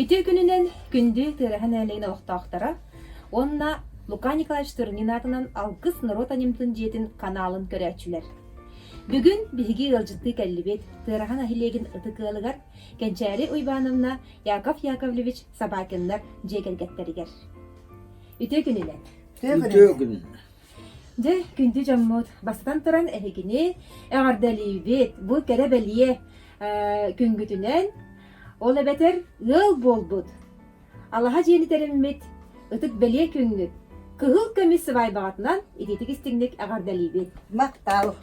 Үтө күнүнен күндү тырахан әлегіне оқтақтара, онна Лука Николаевич Турнин атынан алгыс народ анимтын жетін каналын көрәтчілер. Бүгін биһиги ылжытты кәллибет тырахан ахилегин ытыкылыгар Кенчәри Уйбановна Яков Яковлевич Собакиннар жекергеттеригер. Үтө күнүнен. Үтө күн. Же күнді жаммут бастан тұран әхегіне әғардалибет бұл кәрәбәлие күнгүтінен ол әбәтер ыл болбут. Аллаха жені тәріммет ұтык бәлие күнгіт. Кығыл көмесі бай бағатынан идетік істіңдік әғардалибет. Мақтау.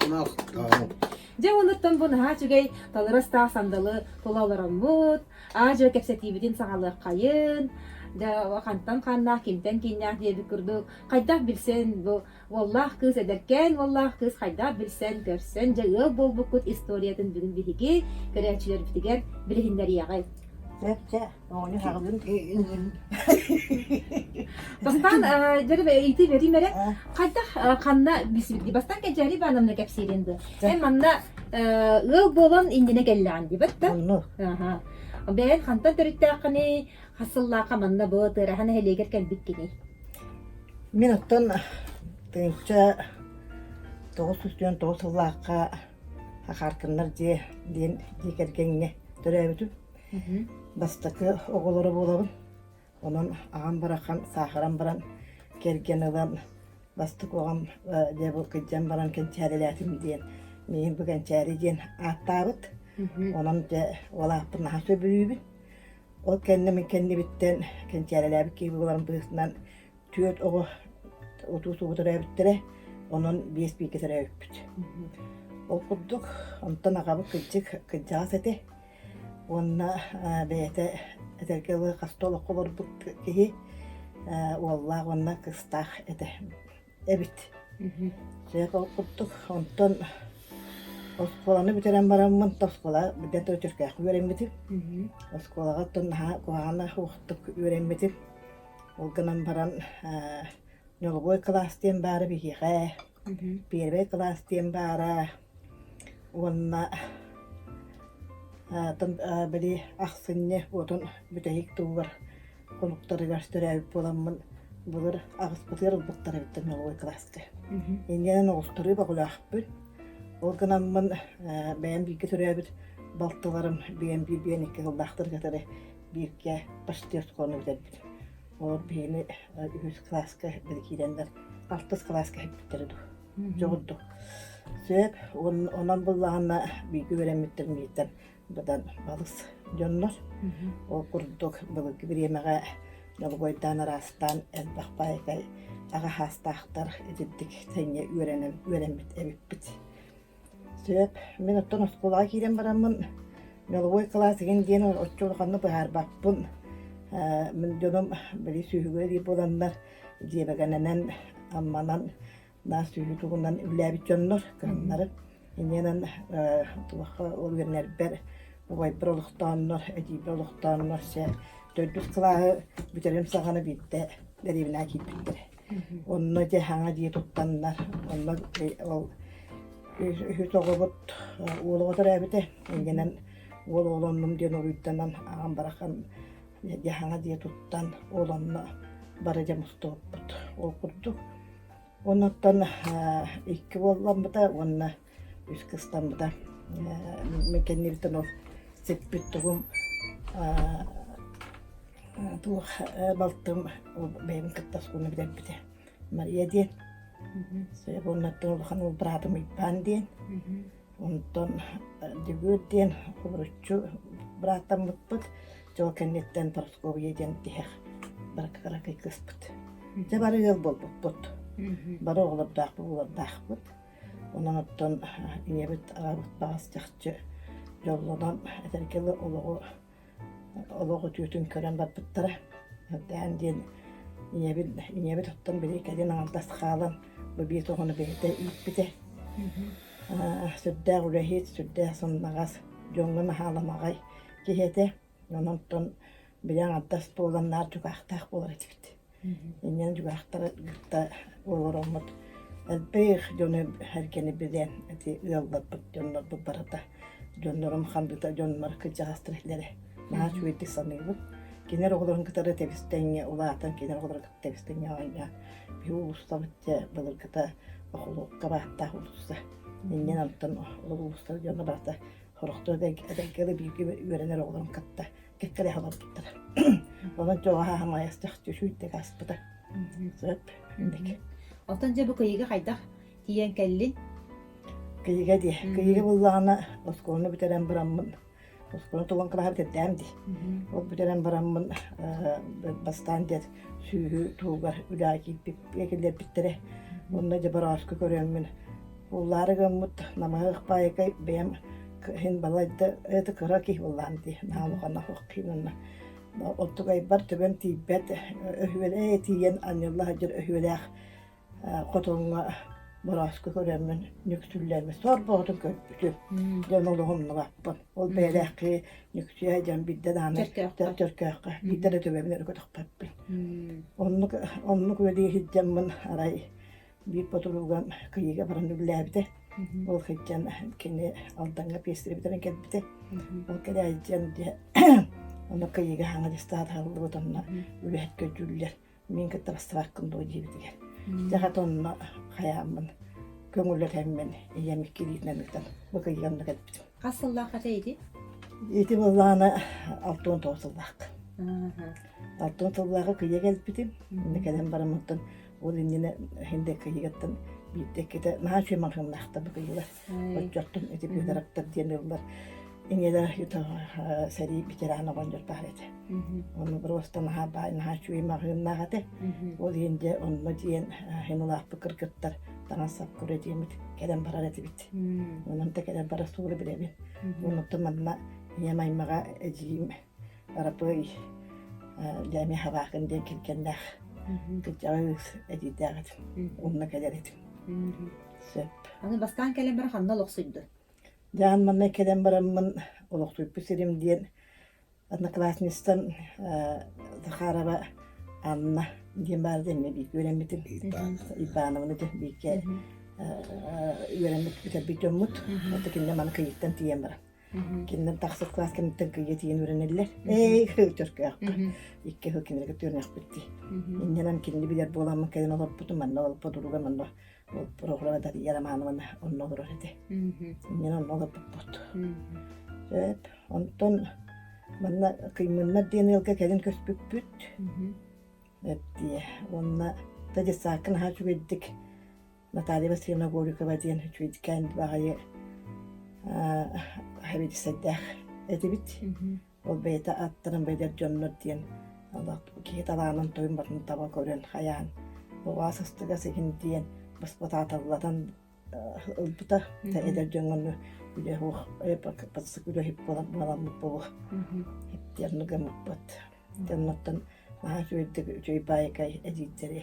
Же оныттан бұныға жүгей талырыста сандалы толаулараммут, ажы кәпсәтибетін сағалы қайын, да вақанттан қанна кемтен кеннях деді күрдік. Қайдақ білсен, воллах кыз әдеркен, воллах кыз қайдақ білсен, көрсен, жағы бол бұқыт историятын бүгін бігіге көрәтшілер бітігер білігіндер яғай. Зәпчә, оңы хағылын. Бастан, жәрі үйті бері мәрі, қайдақ қанна бісілді. Бастан кәжәрі банымны кәпсерінді. Әм манна ыл болын индіне кәллән дейбіт, да? Оны. Бәйін қантан түрітті ақыны қасылла қаманна бұл тырағаны әлегер кәлбік кені. Мен оттан тыңча 9 сыллаққа хақартынлар дейін декергенге түрәбітіп. Бастықы оғылары болабын. Onun ağam bırakan, sahıran baran, kergen olan, bastık oğam bu kıccan baran kençeriletim diyen. Meğin bu kençeri diyen attağıt. Onun ola pırnaha söbülübün. O kendi bitten kençerilebi gibi olan bıyısından tüyöt oğu otuğusu oturaya bittire. Onun bir kesere öpüt. Okuduk, ondan ağabı kıccağı seti. Onna beyete Этеркелы қастолы қолыр бұт кеге, оллақ онна қыстақ әбіт. Сөйек оқыттық, онтан осқоланы бітерен барамын, осқола бірден түрчіркәк үйренметіп. Осқолаға тұнға қоғаны оқтық үйренметіп. Олғынан баран нөлгой кластен бары бігеға, бербей кластен бары. Онна Бәлі ақсынне отын бүтәйік туғыр қонуқтары ғаштырайып боламын бұлыр ағыс бұтыр бұқтары біттім ой класқа. Енген оғыстыры бағылақ бүл. Ол ғынамын бәйін бейгі түрәбіт балтыларым бейін екі ғылдақтыр қатары бейікке баштер қоны бітәбіт. Ол бейіні 100 класқа білгейдендер 6 класқа біттірді. Жоғыдды. Сөйіп, онан бұллағына бейгі өреметтірмейттен Бұдан балыс жоннор. Ол құрдық бұлық біремеға нолғойдан арастан әлбақпайғай аға хастақтар еділдік сәне үйренмет әбіппіт. Сөйіп, мен оттан осқолаға кейден барамын. Нолғой класыген ден отчолғанны бұғар бақпын. Мен жоным білі сүйігі дейіп оlanlar дебегененен амманан на сүйі тұғынан үләбіт жоннор қанлары. Ененен тұлаққа ол вернер бәр Ой, пролықтаннар, әдей пролықтаннар, төрдіс қылағы бүтерім сағаны бетті, дәревіне әкеп біттір. Онны де хаңа дей тұттаннар, онны үхіс оғы бұт олы отыр әбіті, енгенен ол олонным ден олыйттанан ағам барақан де хаңа дей тұттан олонны бары де мұсты бұт, ол құрдық. Оннаттан екі болған бұта, онны үш қыстан бұта, мекенне біттен ол Сеппіттігім туық балтым бәйім қыттас құны біден біде. Мария ден. Сөйіп оннаттың олған ол бұрадым ұйпан ден. Онтан дүгір ден, құбырычу бұрадам мұтпыд. Жол кәнеттен Парсковия ден дейік бараққара қайқыс бұд. Же бары ел бол бұд. Бары оғылырдақ бұд. Онан оттан инебіт ағабыт бағас жақчы. Yolundan eterkeli oluğu tüyütün kören barpıttara. Dağın diyen inebi tuttan biri kedin ağıldas xalan. Bu bir toğunu beyde iyip bide. Süddağ ürehit, süddağ sonnağaz. Jongun ağlamağay kihete. Onundan biri ağıldas boğulanlar cüqaqtaq bolar etibdi. İnnen cüqaqtara gıqta olur olmad. Elbeyq jonu herkeni birden yollar jonlar bu barada. Jonlarım xandıda jonlar kıcağız tırihleri. Nağa çüvedik sanıyorduk. Kiner oğlan kıtarı tepistenge, ulatan kiner oğlan tepistenge ağanya. Bir ulusla bitti, bulur kıta, oğlu kabahatta ulusa. İnnen antan oğlu ulusla yanına bahta. Horuktu edenkeli bir ürener oğlan katta. Kekkele halam gitti. Onun çoğu hamayastık, düşüydük aspıda. Söp, indik. Otun bu kıyıga haydak tiyen kellin. Kıyıga diye. Kıyıga bullağına, oskolunu biteren bırammın. Oskolunu tuğan kılaha biteddem diye. O biteren bırammın bastan der. Sühü, tuğgar, ülaki, bekiller bittere. Onunla cebar askı görüyorum. Bulları gömmüt, namahık bayıkay, benim hin balayda eti kıra ki bullağım diye. Nalıqana hoqqinunna. Ottukay bar töbem tibbet, öhüvele tiyen anyallaha jir öhüveleğ qotonga baraskı görüyorum. Nüksüllerimi sor boğdum köpütü. Yanoluğumlu bappın. Ol beyleği nüksüye can bidde dağına. Törköğü. Bidde de töbemini örgüdük bappın. Onluk öyle hicamın aray. Bir potuluğum kıyıga baran üllebide. Ol hiccan kini aldanga pestiri biteren kelbide. Ol kere hiccan diye. Onu kıyıga hana distaat haldı botanına. Ület göcüller. Min kıtta bastı hakkında o jibidiger. Jahat onunla hayamın. Köngüller hemmen yemek kiriyitlemekten. Bu kıyıganına kelbidim. Kasıllaa kataydı. Eti bollağına altın toğsıllak. Altın toğsıllak'a kıyıga kelbidim. Ne kadar baramıktın. O dinine hindi kıyıgattan bir dekede naha şu maksimlakta bu kıyılar. Koçaktım eti bir tarafta diyen yıllar. İngeler yuta seri bir kere ana konjur bahrede. Onu bir osta naha şu maksimlakta. O dince onunla diyen hinulak bu kırkıtlar. Bana sap kuracağımız keden para eti bit. Onun da keden para suğulu bilemin. Onu tumanla yamaymağa eciyim. Arapayı cami havakın den kirkenler. Kıcağız edidağıdım. Onunla kadar edim. Söp. Anı bastan kellen bir hanna loqsuydu. Can manna keden baramın oluqtuyup püserim diyen adına klasnistan zaharaba anna diyen bar demme bir göremedim. İbanımını diyen bir ke öğrenmek biter bir cömmut. Hatta kinde manı kıyıktan diyen baram. Kinden taksır klas kimden kıyı diyen öğrenirler. Türk yaptı. İkke hükümleri götürmek bitti. İnyanan kindi bilir bolamın keden olup butum manna olup budurluğa manna. O programa da yaramanımın onun olur öyle. İnyanan olup but. Evet. Ondan manna kıyımınlar diyen yılga keden köspük büt. Evet diye. Onunla da sakın haç verdik. Natalya Vasilievna Gorykova diyen haç verdik. Kendi bağıyı haberi seddah edibit. O beyta attırın beyder cönnür diyen Allah ki talanın toyun batını taba gören hayan. O vasıstıga sekin diyen basbatatalladan ılbıta ta eder cönnürü güle hoğ patsı güle hep bolamut boğ. Hep diyen nıgamut bat. Cönnürden naha şöyle şöyle baykay editleri.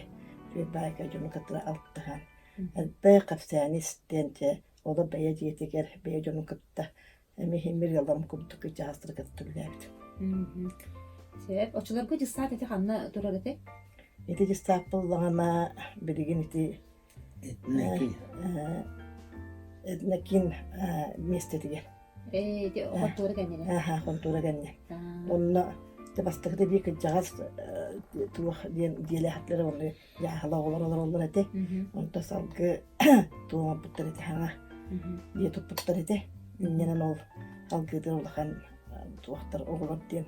Şöyle baykay cönnür katıra altıhan. Bey kapsayani istence o da beye diyetiker beye cönnür katıta. Mehimir yıldan kumtuk içi hastırı katıtırlardı. Sebep, oçular gıcı saat eti hanna durar eti? Eti cistapıllağına birigin eti etnekin mestediger. De o hattuğru kendine. Aha, kontura genne. Onunla de bastıkta bir kıcağız tuğ diyele hatları onu yahala olur eti. Onda salgı tuğma putlar eti hana. Diye tuputlar eti. Yenen ol halgıdır olağan tuğaktar oğulur diyen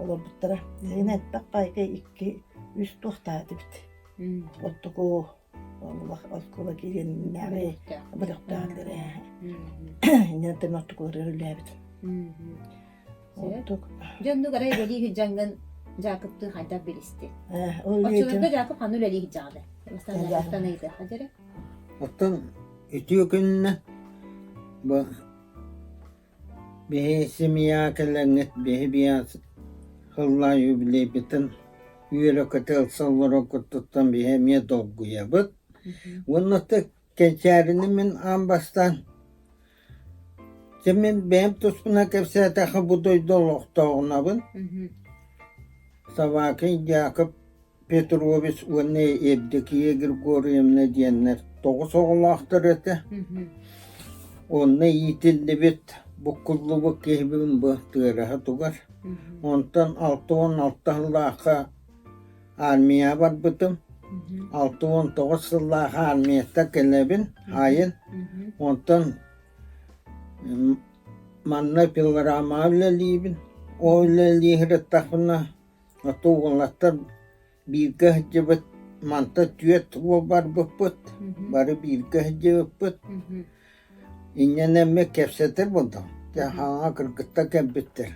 olur buttara. Yine etbak bayka 2-3 tuğakta bit. Ottuğu Allah oskula giren nare bıraktağları. Yine de nottukları öyle bit. Ottuk. Cöndü garay veli hüccangın Jakıp'tı haydar bilisti. Öyle Oçularda Jakıp hanı veli hüccadı. Mesela Jakıp'ta neydi? Hacere? Atan itiyor gününe bu bir simiya kelenget bir biyas hılla yübile bitin yürü katel sallara kututan bir hemiye dolguya bit. Bunu da geçerini min ambastan Cemin benim tuspuna kepse takı bu doydolukta bin. Savaki Jakub Petrovich onu evdekiye Grigoriyevna diyenler 9 oğlaktır eti. Onu yitildi bit. bu kullubuk kehbim bu tığıraha tugar. Ondan 6-16 yıllaqa armiya var bıtım. 6-19 yıllaqa armiyette kelebin ayın. Ondan manna pillarama öyleliyibin. O öyleliyi hırıttaqına otuğunlattar bir gahcıbıt manta tüyet o var bıpıt. Barı bir gahcıbıt. İnyenemme kepsetir bundan. Ya hana kırgıtta kempittir.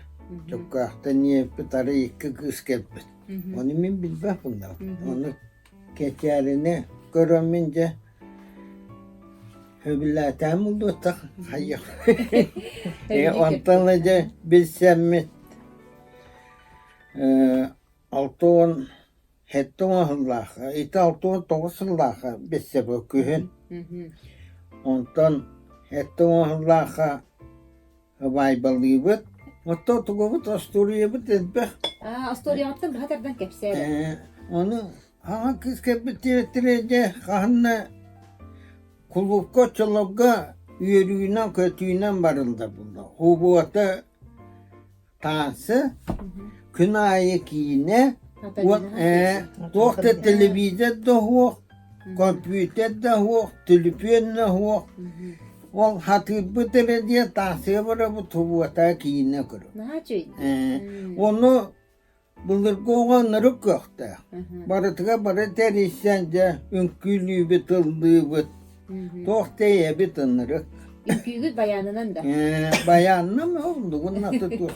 Çok kahta niye pitarı iki kız kempit. Onu min bilmem bundan. Onu keçerini görümünce hübillatem oldu tak. Hayır. Ondanlıca bilsem altın hette Allah'a, ite altın toğuz Allah'a bilse bu kühün. Ondan hette Allah'a vay balıyıbıt. Hatta tuğubut asturiyabıt edbek. Astoriyattan hatardan kepser. Onu ha kız kepitiretirece kahanna kulubka çalabga yürüyünen kötüyünen varıldı bunda. Hubuata tansı kınayı kiyine dokta televizyon da huok, kompüter da huok, telefon da huok. Ol hatır bıtırı diye tansı var bu hubuata kiyine kuru. Onu bulur koğanları kökte. Barıtıga barı terişsence ünkülü bitıldığı bit. Tohtaya bitinirik. Ünkügül bayanının da. Bayanına mı oldu? Bunun adı dur.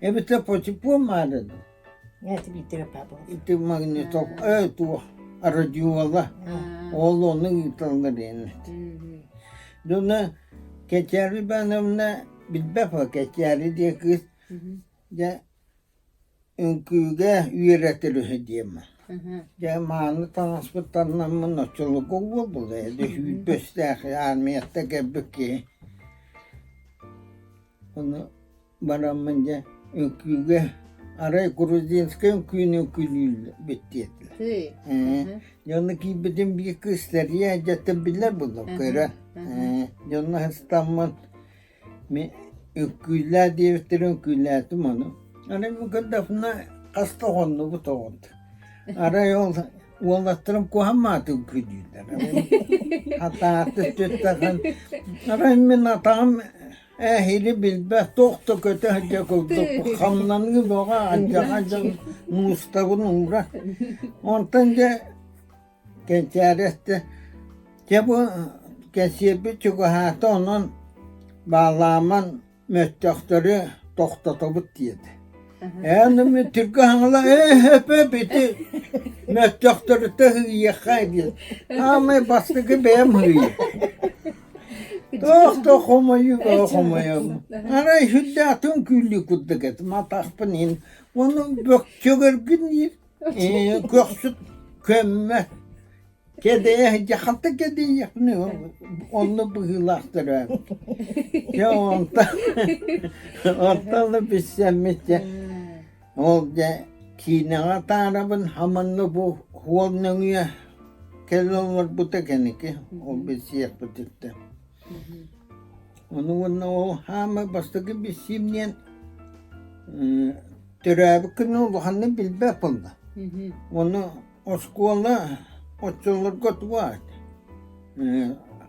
Ebite poçip olmadı. Evet, bir tane pabu. İti magnetok. Evet o. Aracı valla. Oğlu onu yıtılır yani. Dona keçeri benimle bilbefa keçeri diye kız. Ya ünküge üyretir diyeyim. Ya manı transportanlamın açılık oldu bu da. Düşüp bestek armiyette gibi ki. Onu baramınca ünküge aray Kuruzinski ünkülüyle bitti. Yanındaki bizim bir kızlar ya catebilir bunu kıra. Yanına İstanbul ünküller diye ünküllerdim onu. Hani bu kadar hasta oldu bu toğundu. Ara yol yollattırım kuhamadı ünkülüler. Hatta atı tüttakan. Ara min atağım ehili bilbe tohtu kötü hacak oldu. Kamlanı boğa acak Mustafa'nın uğra. Ondan geçerette. Ya bu geçiyor çok hayatı onun bağlaman müttahtarı tohtatabıt diyedi. Yani Türk hanımla hep biti müttahtarı da hıyakay diye. Ama bastı ki benim hıyı. Tohtamayı okumayı. Ara hüddatın külli kudduk et. Matahpının. Onun bökçöger gün köksüt kömme. Kedeye hatta kedeye yapmıyor. Onu bıhılaktır. Ya ondan da bir semmitçe. Oldu kine tarafın hamanlı bu huolnuya kellolar bu tekeniki. O bir şey yapıtıktı. Onun o hama bastaki bir simyen türebi kını hanı bilbe bunda. Onu oskola oçulur kot var.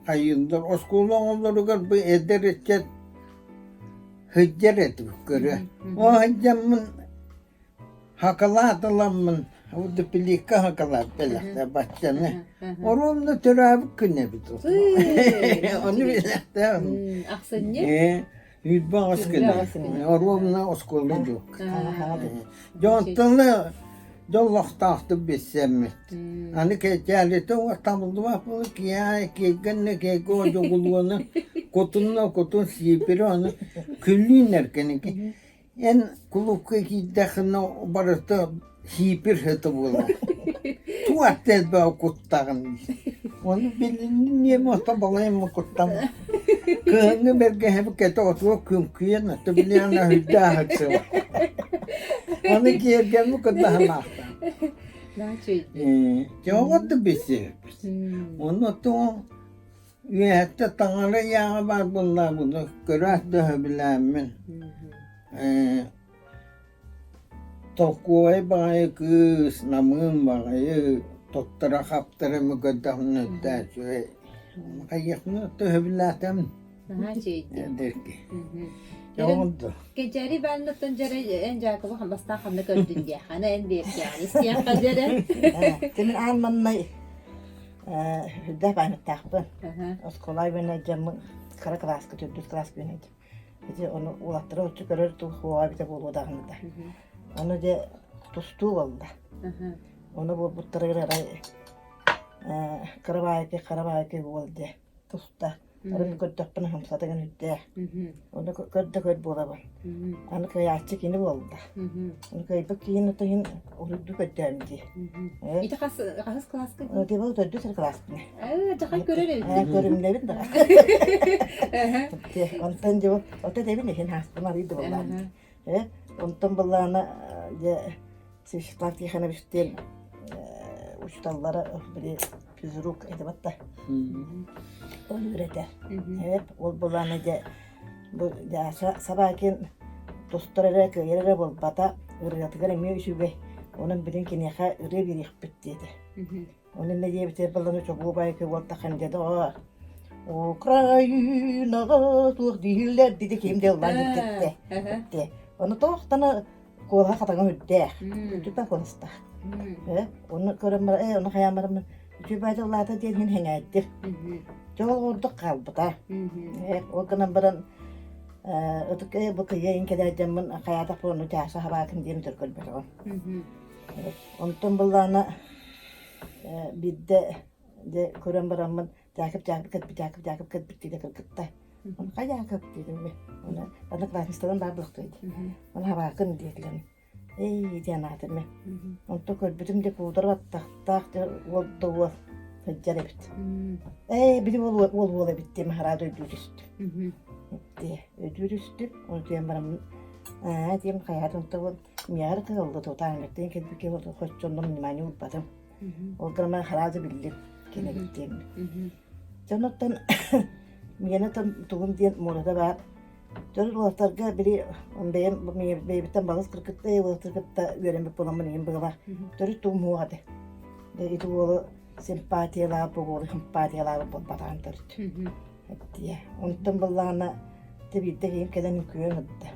Hayırdır oskola onları gör bu eder etket hıccer ettik göre. O hıccamın hakalatlamın o da pilika hakalat belakta bahçene. Orumda türebi kını bitir. Onu bilakta. Aksan ne? Yüzbe askılı. Orumda oskola yok. Jontanlı Dollah tahtı bessemmet. Hani keçerlete o tamıldı vapılı ki ya ki genne ki koca kulağını kotun sipiri onu küllüğün erkeni ki en kulukka ki dağına barıta sipir hıtı bula. Tuat telbe o kuttağın. Onu bilin niye muhta balayım mı kuttam. Kığını berge hep kete otuğa künküye natı biliyana hüdda hıtsı var. Onu giyerken mi kuttağın ahtan. Cevap da bir şey. Onu da Üyette tanrı yağı var bunlar bunu. Görat döhebilenmin. Tokuay bağı kız, namın bağı, doktora kaptırı mı gödahını ödder. Kayıkını döhebiletem Aha şeydi. der ki. Yarın Oldu. geceri ben de cere en jakı bu hambasta hamle gördün diye. Hani en bir yani isteyen kadere. Demin almanına hüdde bana takpın. Aha. Oskolay bana camı kara klas kötü düz klas bana. Dedi onu ulattıra uçuk görür tu hava bir de bol odağında. Onu de tustu oldu. Aha. Onu bu tırıra karabayke oldu. Tusta. Arın kötü bana hamsatagan hüdde. Onu kötü bola. Onu kayakçı kini oldu. Onu kayıp kini tahin ordu kötündi. İti kas klas kı. O de bu da düz klas bana. Jakay görelim. Görümlerin de. Ondan jo o da devin hin hasbına bir dolan. Ondan ballana ya siştat yahana bistel uçtallara bir püzruk edebatta. O ürete. Evet, ol ballana da bu ya sabahin dostlara köyere bol bata üretiyor emiyor şube. Onun birinki neha üre bir bitti. Onun ne diye biter ballana çok bu bayke volta kanca da Ukrayna'ga tuğ değiller dedi kim de olan gitti. Onu tohtana kola katana hüdde. Hüdde konuştu. Onu körümler, onu hayamlarım. Cübeyde Allah'ta diyenin hengayettir. Çoğul ordu kaldı da. O günün birin ötük bu kıyayın kadar camın hayata pornu çağışı habakın diyeyim Türkül bir o. Ondan bunlarına bir de körüm birimmin Jakip kıt bitti de kırkıtta. Onu kayakıp dedim mi? Onu bana klasmışlarım daha bıraktıydı. Onu habakın dediler. Ey diyanatır mı? Onu da körbütüm de kudur battak oldu o. Hıccar ebit. Bir ol bitti mi herhalde ödürüstü. Ödürüstü. Onu diyem bana diyem hayatım da ol. Miyar kıldı tutan bekleyin ki bir kere oldu. Hoşçondum nimani ulpadım. O kadar herhalde bildim. Gene gittiğimi. Jonathan yine tuğum diyen morada var. Dört ulaşlarga biri benim beybitten bazı kırkıtta ulaşlarga öğrenmek bulamın yiyeyim böyle. Dört tuğum huadı. Itu oğlu sempatiyalar bu sempatiyalar bu batan dört. Diye. Ondan ballana tabii de hem keden köyün hatta.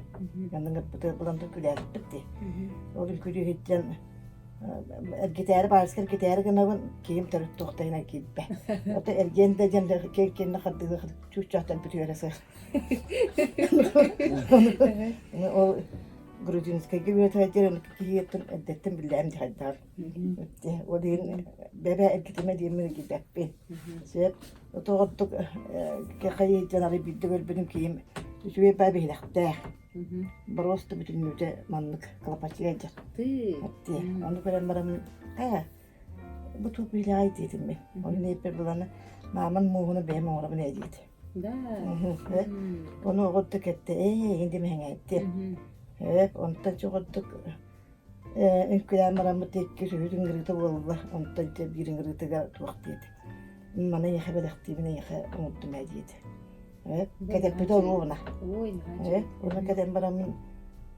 Yanında bu bulan da güler bitti. Oğlum köyü hitten gitar başka gitar ganavın kim tarıt tohtayına gitti. O da ergende cende kendine kadar çuçaktan bitiyorsa. O Gruziniska gibi taycırın kiyetin edettim bilem hatta. O din bebe ekitime diyemir gibi ben. Şey o toğuttuk ki canarı bildi benim kiyim. Şöyle babi hilakta. Barosta bütün yüce manlık kalapacıyacak. Hatta onu gören baram bu top bilay dedim ben. Onu ne yapar bulana mamın muğunu benim oğlum ne dedi. Da. Onu oğuttuk etti. Hindi mi etti. Evet, ondan çoğuttuk. Ülkeden baramı tekki sürüdün gırgıda oldu. Ondan birin gırgıda tuvaktıydı. Bana yaka bedakti, bana yaka unuttum ediydi. Evet, kadar bir de ona. Evet, ona kadar baramın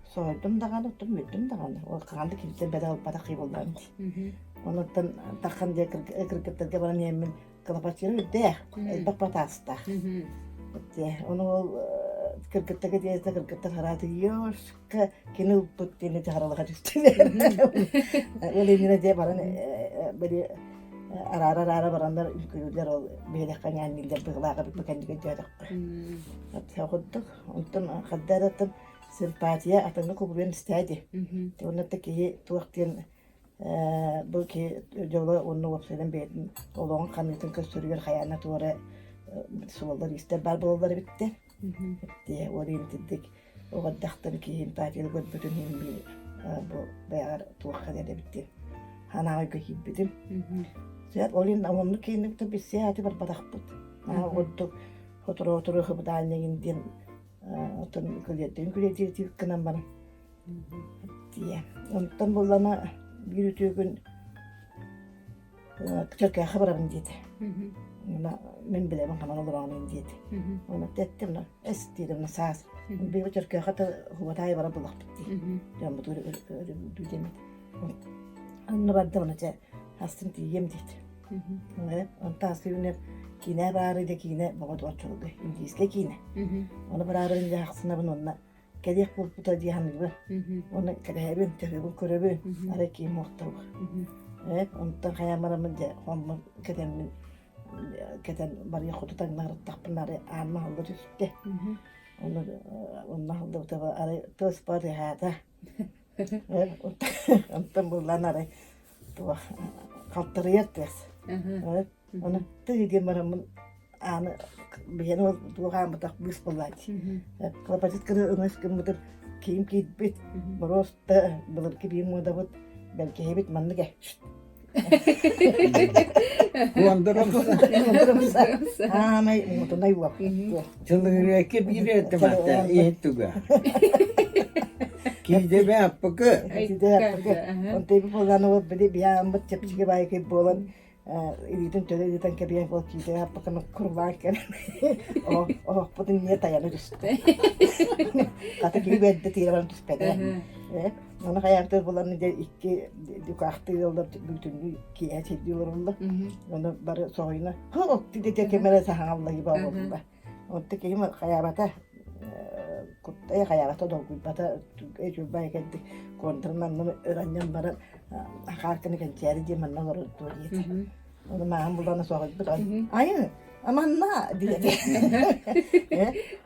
soydum dağını, tuttum dağını. O kandı kimse bedel batak yollardı. Ondan takkan diye kırgıtlarga bana yemin kalapaçırı ödde. Bak batasta. Onu kırgıttaki diye de kırgıtlar haradı yoşka kini uputtiğini de haralığa düştüler. Öyle yine diye bana böyle ara baranlar ülkeler o böyle kanyan nilder bıglağa bir kendi gördük. Hatta okuduk. Ondan kaddaratım sempatiya atını kubulun istedi. Ondan da ki tuğaktin bu ki jola onu vapseden beydim. Olan kanıtın köstürüyor hayana doğru suallar ister barbalar bitti. Diye orintdik. O kadaktan ki sempatiya bütün hem bir bu bayar tuğakada bitti. Hana gökibdim. Zat olin amamlı kendi de bir seyahati var badakput. Odduk otur hıbdalına indin. Otun kületi tükkanan bana. Diye. Ondan bulana yürütüğün Türkiye haberim dedi. Ona men bilemem kaman olur onun dedi. Ona dettim ona estirim ona saz. Bir bıçak kağıt huvatay bara bulak bitti. Ben bu öyle dedim. Anne barda ona ce hastım diyem dedi. Evet, on tasvirine kine bari de kine baba da açıldı. İngilizce kine. Ona beraber ince haksına bununla. Kedih bu da diye hanımı. Ona kadehbin tefebin körebe. Ara ki muhtav. Evet, ondan kayamaramın de hamur keden bari kutudan nar tapınları alma aldı üstte. Onu ondan aldı tabi ara toz parı hada. Evet, ondan bunlar ara bu kaltırıyor des. Evet, onu tüydi maramın anı bir o bu ham tak bus bulaydı. Kapatıp kırı ımış kımıdır kim bit barosta bulur ki bir moda bu belki hebit manlı ge. Kuandırımsa. Ama mutlu ne var? Çılgırıya bir ettim hatta. İyi tuga. Kide be appakı. On tebi bolan o bedi bir ambat çepçike bayke bolan İlitin töre edilen kebiyen kol kide yapakını kurban ken. Oh putin niye tayanı düştü. Kata gibi bedde tiravan düşpede. Onu hayatı bulan ne iki dukaktı yolda bütün ki ediyorlar. Onu bari soyuna. Ha dide kemere sahanla gibi oldu. O teki mi hayata kutaya hayata dolgu bata ejo bayketti kontrolman bunu öğrendim bara akarkını kenceri diye manna var diye. Onu maham bulana soğudu. Ayı aman na diye.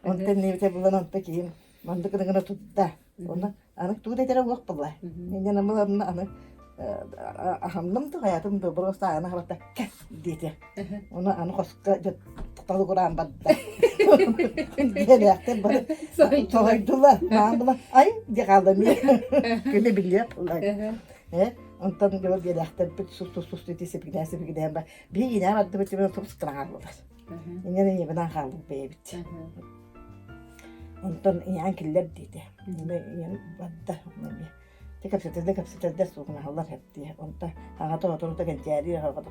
Ondan neyse bulan ondan ki mandık kadar tuttu. Ona anak tuh dia cara waktu lah. Ini nama anak ahamdam tuh hayatım tuh berusaha anak harta dia. Ona anak koska jat tahu kurang badda. Dia lihat ber soydular. Mamla ay dia kaldı mı? Kene biliyor lah. Ondan dia dia lihat bir sus dedi sepiknesi bir gidelim. Bir yine vardı bir tane çok sıkıntı var. Ini ne yapıdan kaldı bebek. Ondan yani killer dedi. Yani badda. Tekap suğuna Allah hep diye. Ondan hata da genceri hata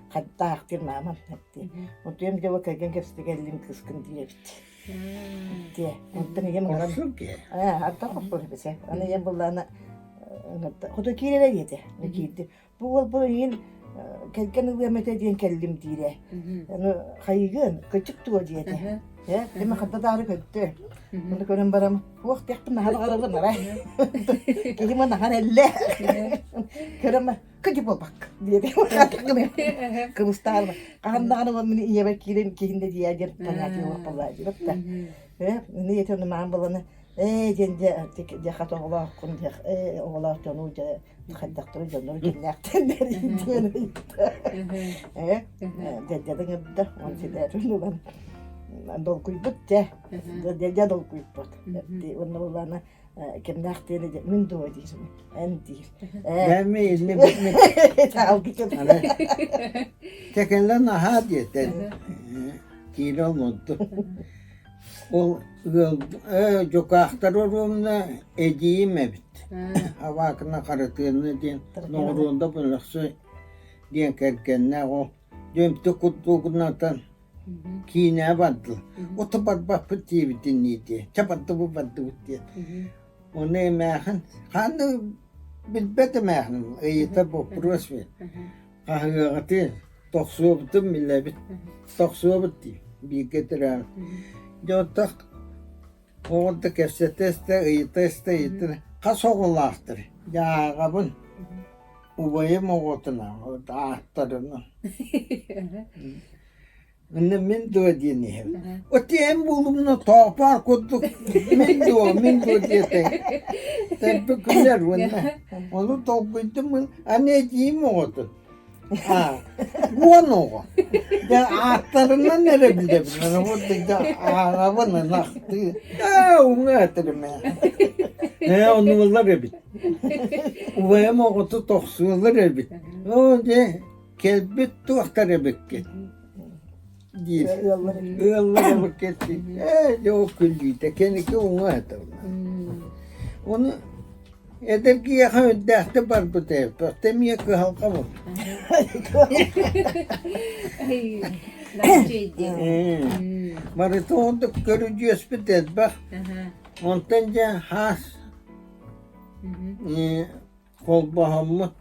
hatta aktir naman hep diye. Ondan bir de bakayım hepsi geldim kıskın diye bitti. Diye. Ondan yem garan. Hatta kopur bir şey. Ana yem bulana hoda kirele yedi. Ne kiydi. Bu yine kelken uyamete diyen kellim diye. Yani kaygın küçük tuğ diye. Ya, lima kata tarik itu. Untuk orang baram, wah tiap pernah hal hal benar. Kini mana hal elle. Kerana kejebak dia dia kata kene. Kemustar. Kahanda meni iya bakirin kihinde dia ajar tanah dia wah pala ajar. Ya, ini itu nama ambalana. Jenge jahat Allah kun Allah janu ja khadak tu janu kenyak dari dia. Jadi ngeda on tidak dulu dol kuybut ya. Dia dol kuybut. Di onlarına kenaktiğini de mündü ödeyim. Endir. Ben mi elini bitmek. Al git. Tekenler naha diyetten. Kilo olmadı. O çok aktarırımda edeyim evet. Hava akına karatığını diyen. Noğruğunda bıraksı diyen kerkenler o. Dömtü kutluğundan. Kine bantu. O tapat bakıp diye bitin niydi. Çapattı bu bantu diye. O ne mehan? Hanı bilbete mehan. Eyta bu prosvi. Kahıgatı. Toksuğa bitim mille bit. Toksuğa bitti. Bir getiren. Jotak. O da kefseteste eyta. Kas oğulaktır. Ya kabın. Ubayım oğutuna. O da ahtarını. Min do diye ne? O tem bulumunu topar koduk. Min do diye te. Tempe kuller vonna. Onu topuytum anneciğim oldu. Ha. Bu ano. Ya aktarına nere bildi ben. O da arabanın naktı. Onu atırım ya. Onu var ya bit. Uvaya mı otu toksular ya bit. O de kelbet tu aktar bekke. Değil. Yollara bak etti. Yok güldüydü. Kendisi onu atırım. Onu Eder ki yakın öddehte var bu dev. Demiye ki halka mı? Ay, Lahçeydi. Marita onda görücüyüz bir dedi bak. Ondan has kol bahamut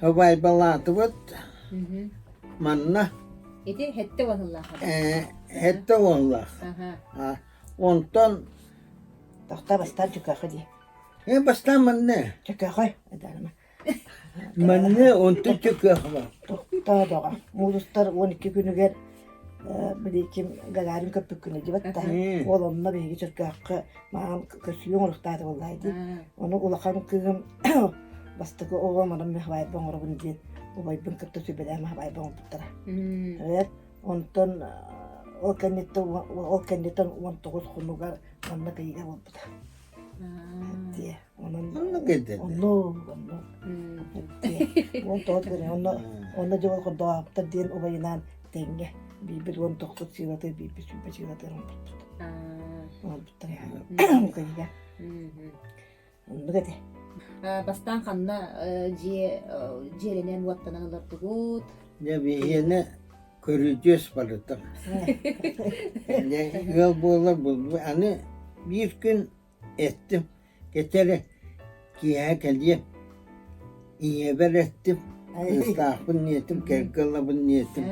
havay balatı vat manna Eti hette vanıllah. hette onlak. Ondan Tahta bastan çıkar hadi. bastan manna. Çıkar hay. Edelim. Manna ondan çıkıyor. Tahta doğa. Mulustar 12 günü gel. Bilikim Gagarin köpük günü gibi hatta. Oğlumla bir geçir hakkı. Mağam köşüyün oluktadı olaydı. Onu ulakam kızım bastığı oğlum mehvay bana bunu diye. Ubay ben kapta sübeden mehvay bana tutara. Evet. Ondan o kendinden 19 kunugar onunla kıyıga oldu. Diye. Onu gidin. Onu. Onu doğru. Onu cevap kadar hafta diyen obayından denge. Bir 19 yılda bir süper yılda oldu. Oldu ya. Kıyıga. Onu gidi. Bastan kanna jelenen vattanalar tugut. Ya bir yine görücüyüz balıdım. Ne yol boğular buldu. Hani bir gün ettim. Geçeri kiye geldim. İyi ver ettim. Islahın niyetim, kerkalabın niyetim.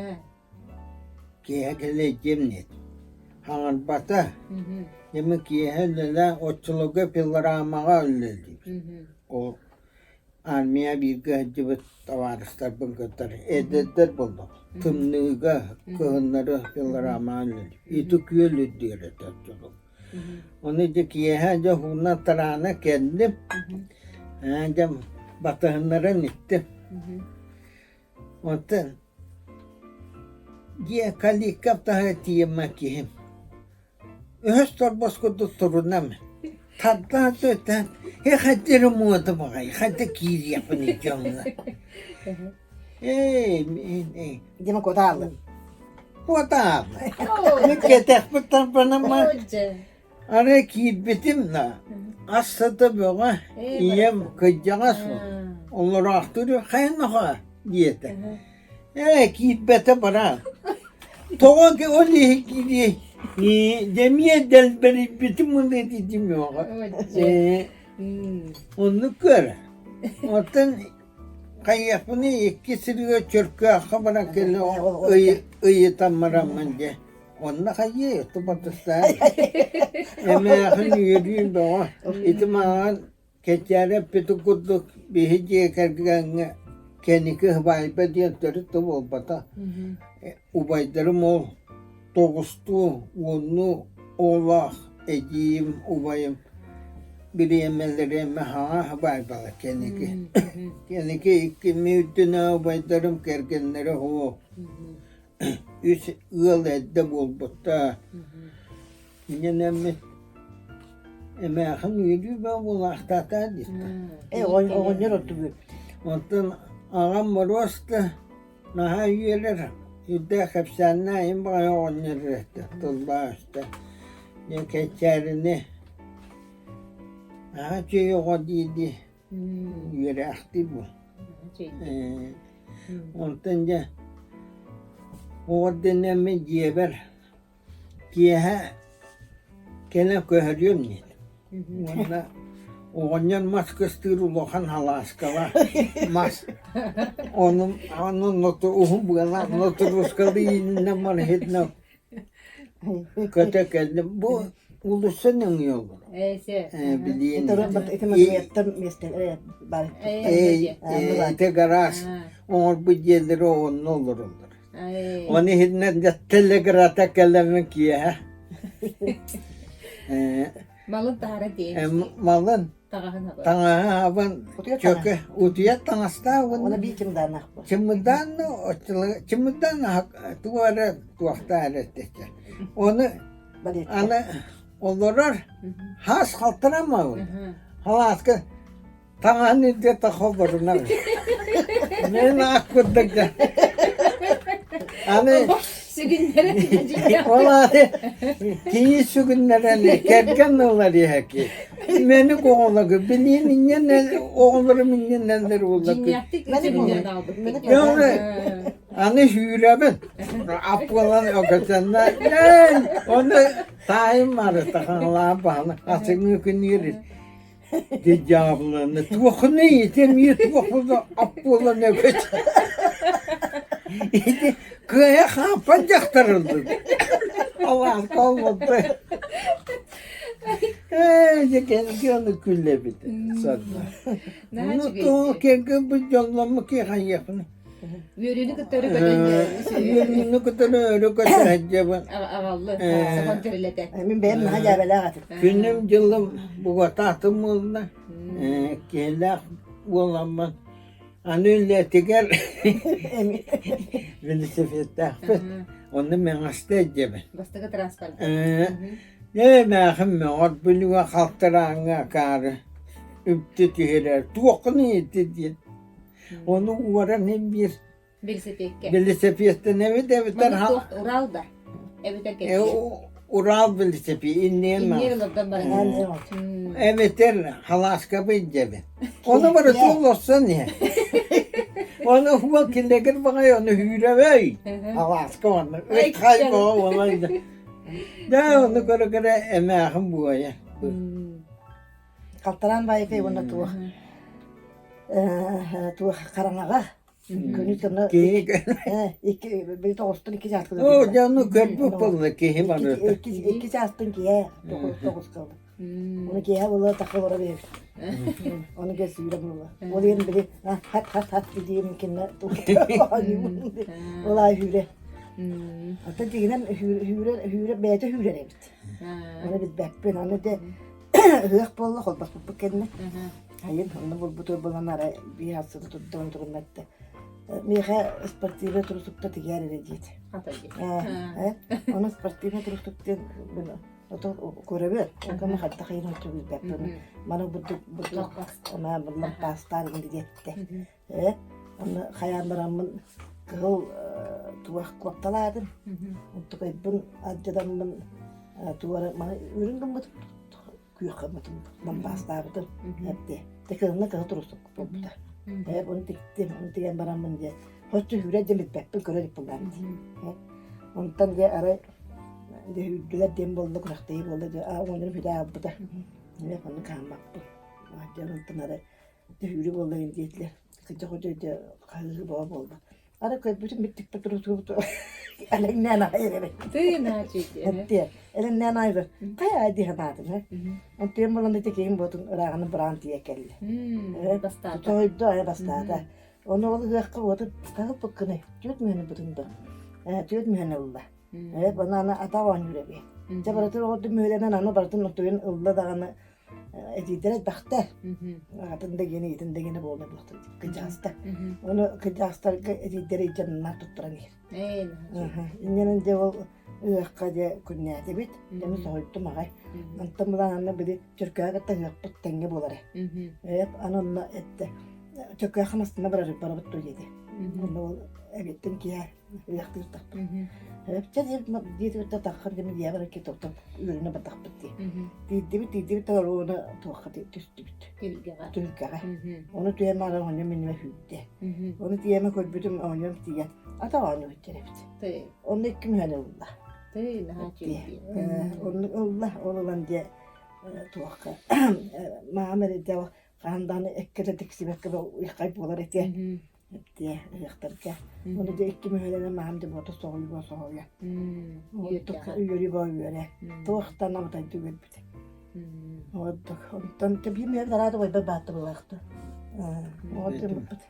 Kiye geleceğim niyetim. Hangi bata, yemek kiye helele otçuluğa pillaramağa öldürdüm. O armiya bir gıcıbıt tavarıslar bıngıtlar. Edetler buldum. Tımnığa kığınları pillaramağa öldürdüm. İtuk yölü diyor etçuluk. Onu da kiye hece huna tarana kendim. Hece batahınlara nittim. Ondan diye kalikap daha diyemem ki öhüs torbasku tutturunam. Tatlı öten hadi muadı bakay hadi kir yapını canına. Demek o da aldı. O da ne kadar bu tarafına mı? Ara ki bitim na. Aslında böyle iyem kıcağız mı? Onları aktırıyor kaynağa diyete. Ki bete bana. Toğa ki o ne ki Demiye delberi bitim onu dedim yok. Onu kır. Ortadan kayıpını ikisini çörkü akabana kelle ıyı tamamen diye. Onunla kayıyor tubatıslar. Emeğin yürüyün de o. İtiman keçere pitukuduk bir hediye kergen kendiki hıbayba diye törü tuvul bata. Ubaydarım ol. Doğustu, onu, oğlak, edeyim, ubayım. Bir yemellerime ha hıbaybalı kendiki. Kendiki iki müddüne ubaydarım kergenleri o. Üç yıl edde bul butta. Yine mi? Emeğin yürüyü ben bu lahtata diye. O ne oldu bu? Ondan ağam varostı. Naha yürüyelim. Yüzde hepsine bana onları tutuldu işte. Ne keçerini. Aha çiğ o dedi. Yürekti bu. Ondan da o deneme diyeber. Kiye kene köhürüyorum ne? Valla oğlanyan maskastır ulakan halaskala. Mas. Onun notu uhum bana notu ruskalı yine var hitna. Kata keldim bu ulusun yolu. Bildiğin. Te garas. Onun bu yerleri onun olur. Onu hitna telegrata kellemek ya. Malın tahara değil. Malın Tağahın hava. tangaha aban çöke utiyat tangasta Ona bir kim daha nakba. Çımıdan duvara tuakta eretti. Onu ana olur has haltırama onu. Halaska tanganı de takılırına. Ne akıddık da. Hani Sügünlere vallahi kiyi sügünlere ne kerken olar ya ki. Meni oğlakı. Bileyim innen oğullarım innen neler oğlakı. Cinniyattık Benim üçüncüden oğlum. aldık. Benim peki. oğlum. Ha. Anne hüyrebin. Apılan o kaçanlar. Lan onu tayım var. Takanlığa bağlı. Asını günleri. Dicablarını. Tuğunu yetem ye tuğunu apılan o kaçan. Köye kapan yaktırıldı. Allah kalmadı. Kendi onu külle bitti. Sonra. Ne Bunu hacı tuğu geçti? kenge bu yollamak ki hayatını. Yörünü kıtları kadar Yönünü kadar öyle kadar acaba. ağallı. Ee. Sapan terilete. Emin benim ne acaba atın. Günüm yılım bu tahtım oldu. Kela olamam. Anülle teker. Emin. Beni sefette affet. Onu ben hasta edeceğim. Bastığı transport. Ne ben mi or bilüye kalktıran karı. Üptü tüheler. Tuğunu yedi diye. Onu uğran hem bir Birisi pekke. Belisepiyette ne mi devletler Manık ha? toht Ural'da. Evet erkek. Ural Belisepi inleyen İnniye mi? yıllardan beri. Yani o. Evet halaska bincebi. Onu bana tuğulursun ya. Onu huva kindekin bana onu hürevey. Halaska onu. Ay, Kaybo olaydı. Ya onu göre emeğim bu ya. Kaltaran bayıkı onda tuğ. Tuğ karanağa. Günü tırna. Ki Bir toğustun iki saat kıldı. o canı körpü pıllı ki him anırdı. İki saatten ki ya. Dokuz kaldı. Onu ki ya valla takılara bir. Onu gösteriyor valla. O diyelim biri hat dediğim kinle. Olay hüre. Hatta diyelim hüre beyte hüre evet. Onu biz bekleyin onu de hıyak bolla kol bak bu kendine. Hayır onu bu tür bulanlara bir hasıl tuttuğun durumda. Miha sportive turusukta tiger edecek. Onu sportive turusukta bunu. Oto koreber. O kama hatta hayır otur biz bekleyin. Bana bu ona bundan pastar gidecekti. Onu hayallerimin kıl tuvak koptaladım. Untuk ibun ajadan ben tuvara mana üründüm bu kuyakamadım. Ben pastardım. Hep tekrarına kadar turusuk bu da. Onu diktim, onu diyen baramın diye. Hoşça hüre demit bekle görelik bunlar diye. Ondan diye ara de hüdüler dem boldu kuraktayı boldu diye. Onu hüde aldı da. Ne onu kalmak bu. Canım pınarı de hüre boldu diyetler. Kıca hoca diye kayısı boğa boldu. Ara koy bütün bittik de turutu. Elinden ayrı. Tüy ne hacı. Hep elinden ayrı. Kaya diye hanadım. Onu diyen bolanda tekeyim bodun ırağını brantiye kelli. Bastarda. Toydu ay bastada. Onu olu yakı odu takıp bakını. Tüyt mühene budunda. Tüyt mühene ulla. Bana atavan yüreği. Jabaratı odu mühenen ana baratın otoyun ulla dağını edidere baktı. Atında yeni bolna baktı. Kıcasta. Onu kıcasta edidere canına tutturan yer. İnyanın devol ıhkaca künniyati bit. Demi soğuttu mağay. Antamıdan anne biri Türkiye'ye gittin yapıp tenge boları. Hep anonla etti. Türkiye kanasına barabıttı yedi. Onu evettin ki ya. Yaktı taktı. Hep çadiyip takkan demi diye var ki toptam. Ürüne batak bitti. Didi bit onu tuğadı tüstü bit. Türkiye'ye. Onu diyeme ara onu minime hüdde. Onu diyeme koy bütün onu diye. Ata onu hüddere bit. Onu iki mühene Allah. Tüy ne hacı. Onu Allah olan diye tuğaka. Mağamere de kandanı ekkede diksibek gibi kayıp olur eti. Diye yaktarca. Onu da iki mühelene mağamde botu soğuyor. Yürü boy yöre. Tuğaktan amadan tügül bit. Ondan da bir mühel daradı boy bebattı bu vakti. Ondan bit.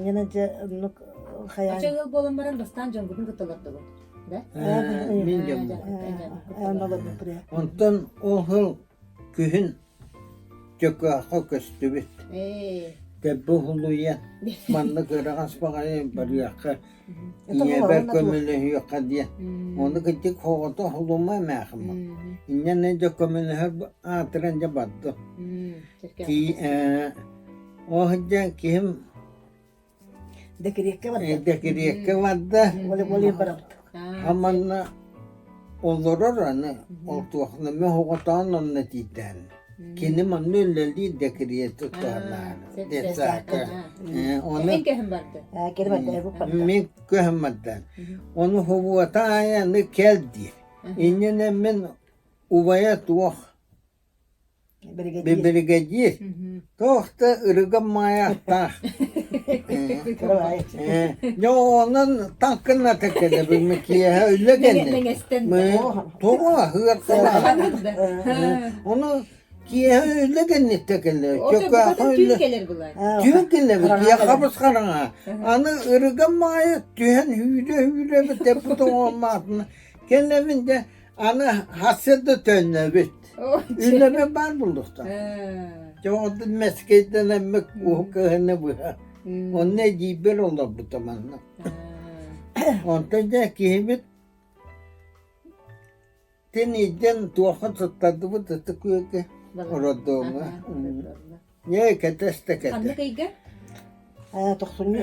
Yine onu hayal. Kaça yıl bolanmaran bastan cangudun kıtalardı bu. Bilmiyorum. Anladım buraya. Ondan o hıl kühün Joka hokus bit. De bu huluya manna göre asbağayım bariyaka. İye ber kömülü yok diye. Onu gittik hoğda huluma mehma. İnne ne de kömülü hep atırınca battı. Ki o hıca kim Dekiriyekke var. dekiriyekke vardı. Voley barabt. Amanna olurur anı. Oltuğunu me hoğdan onu titen. Kini manlı ölleli dekriye tutarlar. Desaka. Onu En köhüm vardı. Kelime bu parça. min köhmeden. Onu huvata ayağını keldi. İnyene min uvaya tuğ bibirgecir. Tohta ırgı mayakta. Ya onun tankına tekele bir mikiye öyle geldi. Mengesten. Tuğa hırkala. Onu kiye öyle geldi tekele. O da bu Çok kadar tüy öyle. gelir bunlar. Tüyükle bir kiye kabız karana. Anı ırgı mayak tüyen hüyle bir teputu olmadığını. Kendiminde anı hasedi tönne bit. Ünle ben bar bulduk da. Çoğudun mesketten emmek bu kâhne bu. O ne cibel olur bu zamanla. Ondan da kihibit denizden tuğha tuttadı bu da tıkıyor ki. Orada mı? Ne keteste Kanlı kete. kıyga? Toksunlu.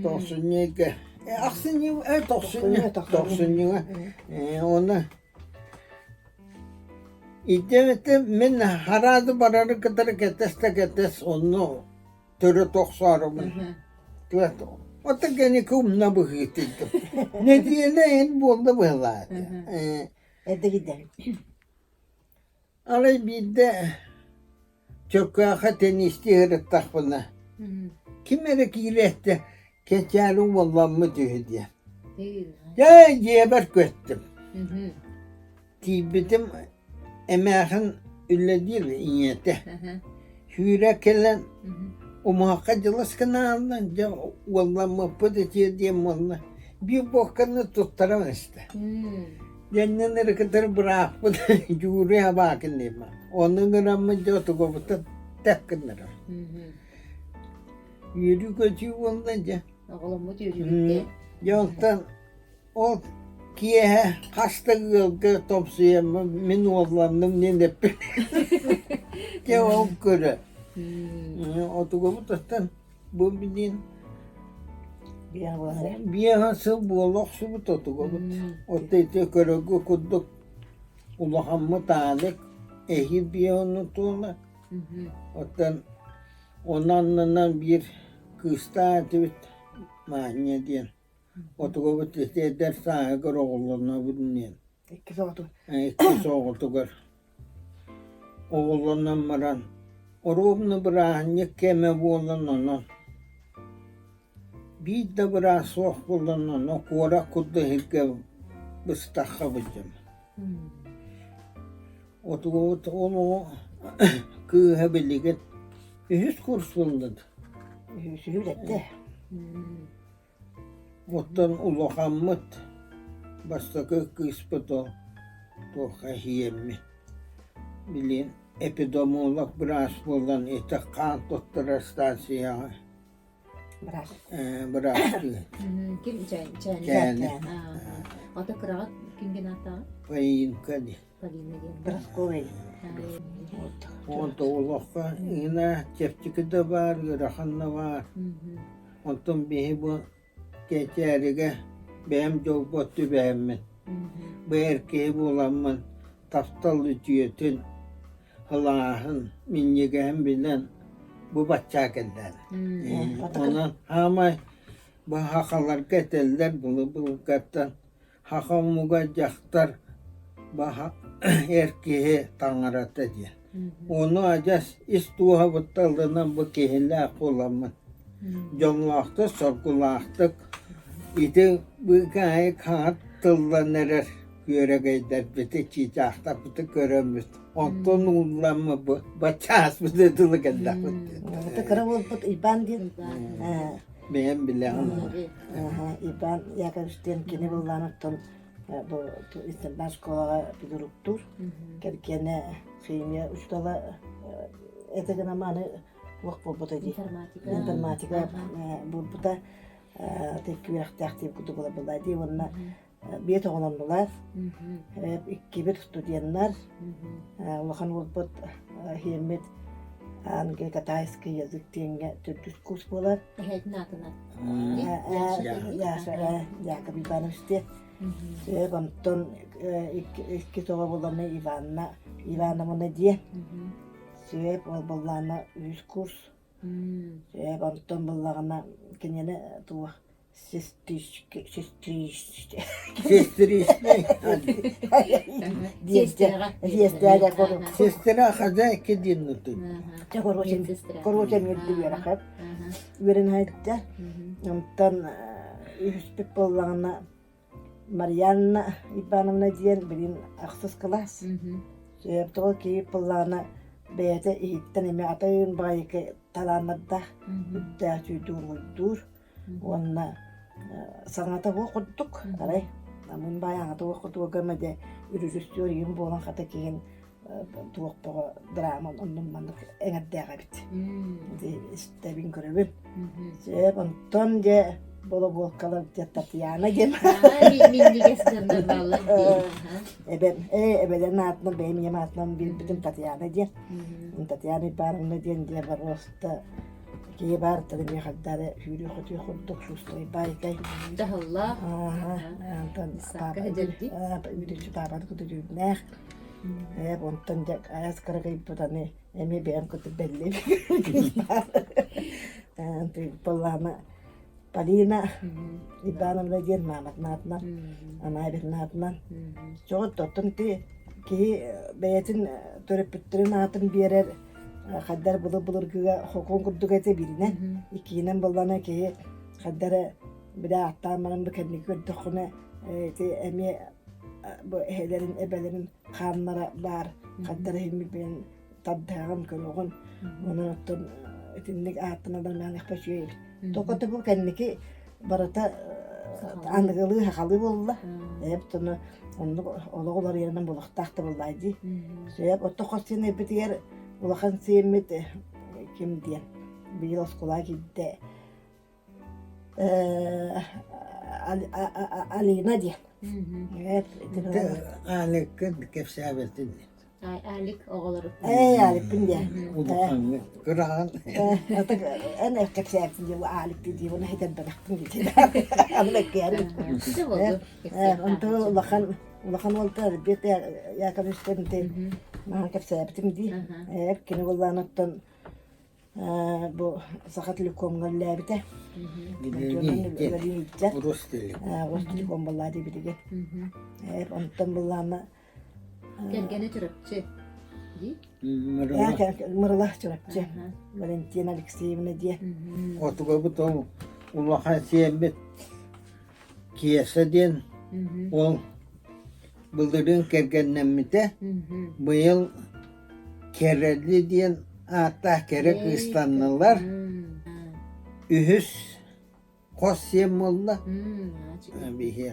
Toksun ne ki. Aksın yıl, toksun ne? Toksun. Toksun ne? Ona İdemete men haradı bararı kadar keteste ketes onu türü toksarımın. Evet. O da gene kumna bu hitiydi. Ne diyene en bolda bu helâdı. Evde gidelim. Alay bir de çok hakikaten istihar takbına. Kim erek irehte keçerim vallahi mı diye. Ya ceber götüm. Tibetim emeğin öyle değil inyete. Hüre kelen o muhakkacılık kanalından vallahi muhabbet ediyem vallahi. Bir bokanı tuttaram işte. Cennetlere kadar bırakıp juriye bakın diyeyim. Onun gramı jotu kovuta tekkinler. Yürü göçü olunca. Oğlum bu tüy Yoktan o kiye hasta gölge topsuyam min oğlanım ne de cevap göre. O tuğubutan bu bilin Bir yana bulanır. bir hasıl bolok su bu tuğubut. O tete körögü kuduk ulahamı talik ehi bir onu tuğla. Otan onanla bir kısta atıbit mahniye diyen. O tuğubut işte der sağa göre oğluna bilmeyen. İki soğudu. İki soğutu gör. Oğluna maran. Orumunu bırakın yıkkeme boğulan onun. Bir de bırak soğuk bulan onu. Kora kudu hilke bıstakha bıcım. O tuğut onu kıha bilgit. Ühüs kurs bulundu. Sühürette. Ottan ulahammet. Bastakı kıspıt o. Toha hiyemmi. Bilin epidemiolog biraz bulan ete kan tuttura stasya. Biraz. Biraz Kim çayın? Yani O da kıraat kim gene ata? payin kadi. Palinle gene. Biraz kovayım. Onta ulakka ina çepçiki de var, yarahanna var. Ontan bihi bu geçerige benim çok botu beğenmen. Bu erkeği bulamın taftal ütüyetün halahın minyegem bilen bu bacca geldiler. Onun ama bu hakalar getirdiler bunu kattan haka mugacaktar bu erkeği tanrata diye. Onu acas istuha bıttaldığından bu kehille kullanman. Jonlaktık, sorgulaktık. İdi bu gayet kağıt tıllanır. Yöregeyder biti çiçakta biti göremüz. Ondan ullanma bu. Bacağız bu dedili geldi. Bu kara olup iban diye. Ben bile ama. İban yakıştığın kini kullanıptım. Bu İstanbul Şkola'ya bir duruptur. Kerkene kıyımya uçtala etekin amanı vakfı bu da değil. İnformatika. Bu da tek bir aktif kutu olabilir diye onlar. Bir oğlanlar, iki bir studiyanlar, ulan olbut hizmet, ange katayski yazık diye Türk kurs bolar. Evet, natına. Ya kabiban işte. Ondan iki soğuk olanı Ivan'la Ивановна диен. Сөйеп ол боллана 100 курс. Сөйеп антон боллагана кенене туа сестрички. Сестрага кору. Sestere hacı dinletti. Короче мелди берахат. Верен хайтта. Антон üspek bolлагана Marianna Ивановна диен билин аксыз класс. Сөйеп тол кийип боллагана бәйте иттен эме атайын байке таламадда. Үттә сүйдүр. Онна саңата оқыттық, арай. Мен баяңата оқыттық өкемеде үрүжүстөр ем болан қата кейін туоқпығы драман оннуммандық әңәддәға бит. Истәбин көрөбін. Сөйіп, онтон де боло болкалар де Татьяна кем. Мен дегесіздерді балар Эбелерін атынан, бәйім ем атынан білбітім Татьяна де. Татьяна Ивановна ден де бар оста кей бар тәлеме қаддары жүрі құты құттық шустой байтай. Дахалла. Антон Саққа хәдерді? Үйречі бабады құты жүрінәқ. Онтан дәк аяз қырғай бұданы әме бәйім құты бәлі. Болланы Полина Ивановна ден маматын атынан, анайбетін атынан. Жоғы тоттын кей бәйетін төріп бүттірін атын берер Хаддар булur güge hokun kurduk ete birine. İkinin bulana ki haddara bir daha attanmanın bu kendini gördüğüne emi bu ehlerin ebelerin kanlara var. Haddara hilmi ben taddağım kölüğün. Onu ottun etinlik attığına da ben yaklaşıyor. Tokatı bu kendini barata anlığı hakalı oldu. Hep onu oğullar yerinden buluk tahtı buldaydı. Hep o tokatını hep diğer Улахан сеймет ким диен бил оскола гидде Alina diyen. Evet. Alık kefsabetin. Alik oğulları. Alik bin diyen. Udukanlı. Kırağın. Artık en kefsabetin diye alik dediği onu heden bıraktım diye. Anlık yani. Ne oldu? Ondan ulakan oldu. Bir de yakın üstünde. Ben kefsabetim diye. Kini kullanıktan bu sakat likom gallabite. Rus dili. Rus likom vallahi diye bir de. Ondan bulana Gergene çırpçı. Mırlah çırpçı. Valentina Alexeyevna diye. Otuğa bu tom ulakan siyembet kiyasa diyen ol bıldırın kergenlemite bu yıl kereli diyen hatta kere kıstanlılar ühüs kosyem oldu bir şey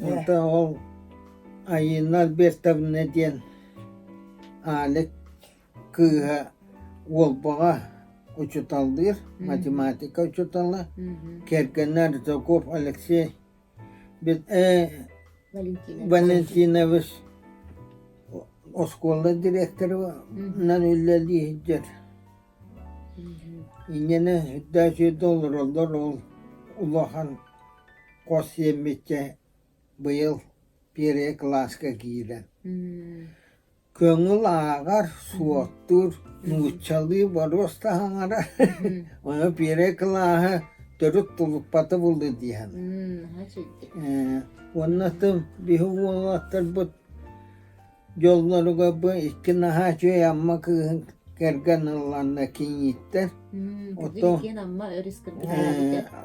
orada ol ayınlar bir tabi diyen alet kıha olbağa uçutaldır matematika uçutalır kergenler Zakov Alexey Valentina o şkola direktörü nanülledi hiccer. İnyene hüddâşı dolar ol ulahan kosyemitçe bu yıl bir klaska giren. Köngül ağar suattur nuçalı varosta hangara. Ona bir klaha dörüt tulup batı buldu diyen. Ondan bir huvulatlar bu yolları bu iki nahaçı amma kığın kergen olanla kinyitler. Oto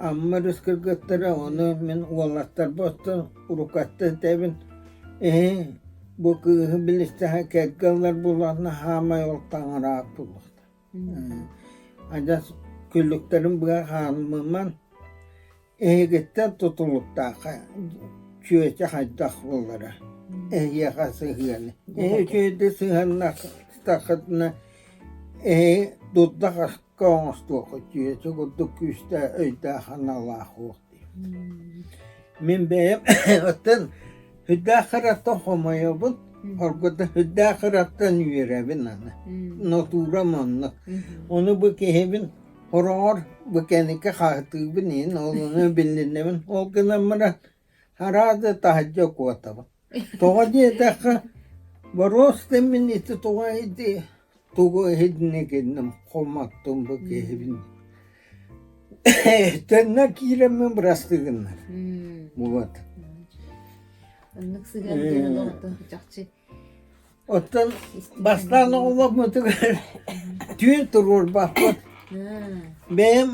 amma rıskırgıtları onu min oğlatlar bostun urukattı devin. Bu kığı biliste kergenler bulanla hama yol tanırak bulukta. Ancak küllüklerin bu hanımıman Eğitten tutulup da çöğece haydak onlara. Yaka sığıyanı. Çöğede sığanına takıdına dudda kağıstuğu çöğece kuduk üstte öyde hanalah oldu. Min beyim öten hüddâkıratta homaya bud. Orada hüddâkırattan yürebin ana. Notura manlık. Onu bu kehebin horor bu kendike hahtı binin olduğunu bilinmemin o kadar harada tahacca kuatava Toğa diye dakika varos demin iti toğa idi. Toğa hedine kendim kolmaktım bu kehibin. Tenna kiremem bırastığınlar. Bu vat. Anlık sigara diye oldu bıçakçı. Ottan bastağına olamadı. Tüyün durur bak. Benim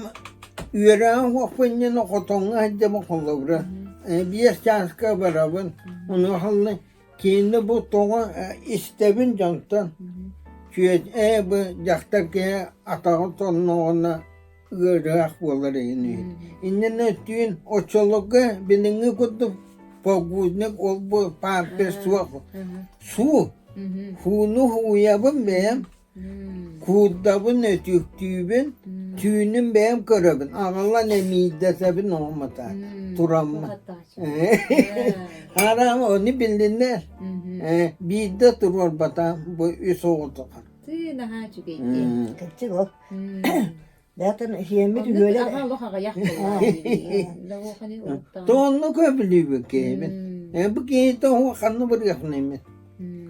yüreğim vakfının okuduğunu hadi bakalım. Bir şanska beraber onu halı kendi bu toğa istebin cantan. Çünkü bu yaktaki atağı tonuna gırak olur yani. İnne tüyün o çoluğu bilini kutu paguznik ol bu parper su. Hunu huyabın benim. Kudabın ötüktüğün tüyünün benim kırabın. Ağla ne midesebin olmadı. Turamma. Haram onu bildiler. Bir de durur bata bu üs oldu. Tı naha çügeyi. Kırçık o. Zaten hiyemir böyle. Aha lohaga yaktı. Lagu hani orta. Tonlu köpülü bu kebin. Bu keyte o kanlı bir yakınıyım.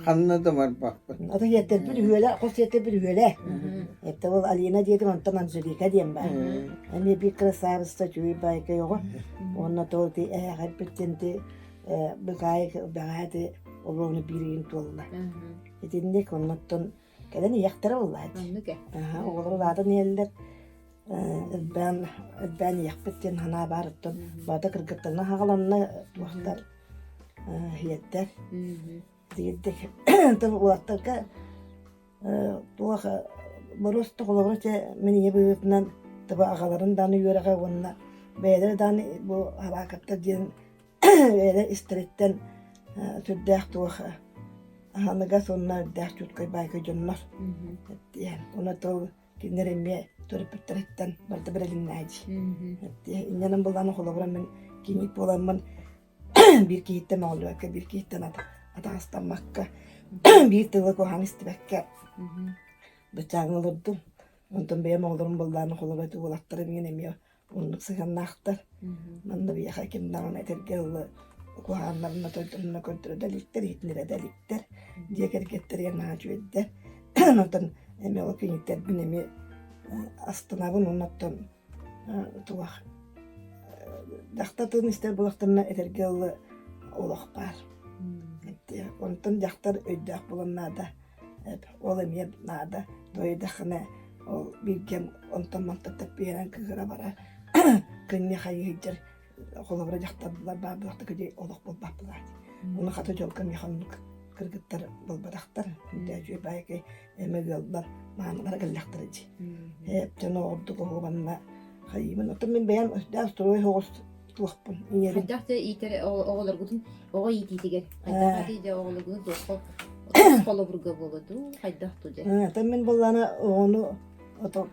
Kanlı da var bak. Adı yeter bir hüyle, kos yeter bir hüyle. Hep ol Alina diyedim ondan Angelika diyeyim ben. Hani bir kız sahibi çuyu bayka yok. Onunla doğru diye hep bitindi. Bagaydı oğlunu biriyim tolla. Edindik ondan kadın yaktırı vallahi. Anlık ya. Oğlum vardı neler. Ben yakbettin hana barıttım. Bada kırgıttığına hağalanına vaktar yeter. Diyeddik. Tabi ulattık. Tuğağı Moros toğulavrıca meni yebüğütünden tabi ağaların danı yüreğe onunla. Beyler danı bu halakatta diyen öyle istiretten sürdüğü tuğağı. Hanıga sonuna dert yutkay baykı canlar. Diyen ona tuğ kinlerime törüp bittiretten barda birelim neyci. İnyanın bulanı kolavra men kinip bulanman bir kihitten oluyor ki bir kihitten ada hastamakka bir tığla kohan istibekke bıçağını olurdum. Ondan benim oğlum bulanı kolavra tuğulattırım yenemiyor. Onluk sıkan naktar. Ben de bir hakimden ona etergeli kohanlarına töltürüne kontürü delikler, hitlere delikler. Diye hareketleri yanağıcı edder. Ondan emi o kinitler binemi astınabın ondan tuğak. Daqtatın ister bulaqtırına etergeli olaq var. Ondan daqtar öydaq bulanada. Ol emi nada. Doydaqına o bilgen ondan mantatap biyenen kıgıra bara. Kınni xayı hicir. Қолабыра жақтардылар бабылақты көде олық бол бапылар. Оны қаты жолқан яханлық кыргыттар болбадақтар. Дәжуе байқай әмеге олдар мағанылар ғыллақтыр еді. Әп жаны оғырды қоғығанына қайымын. Отын мен бәян өсті астрой хоғыз тұлықпын. Қайдақты итер оғылар күдің оға итетігер. Қайдақты де оғылар күдің доққа қолабырға болады. Қайдақты де. Отын мен боланы оғыны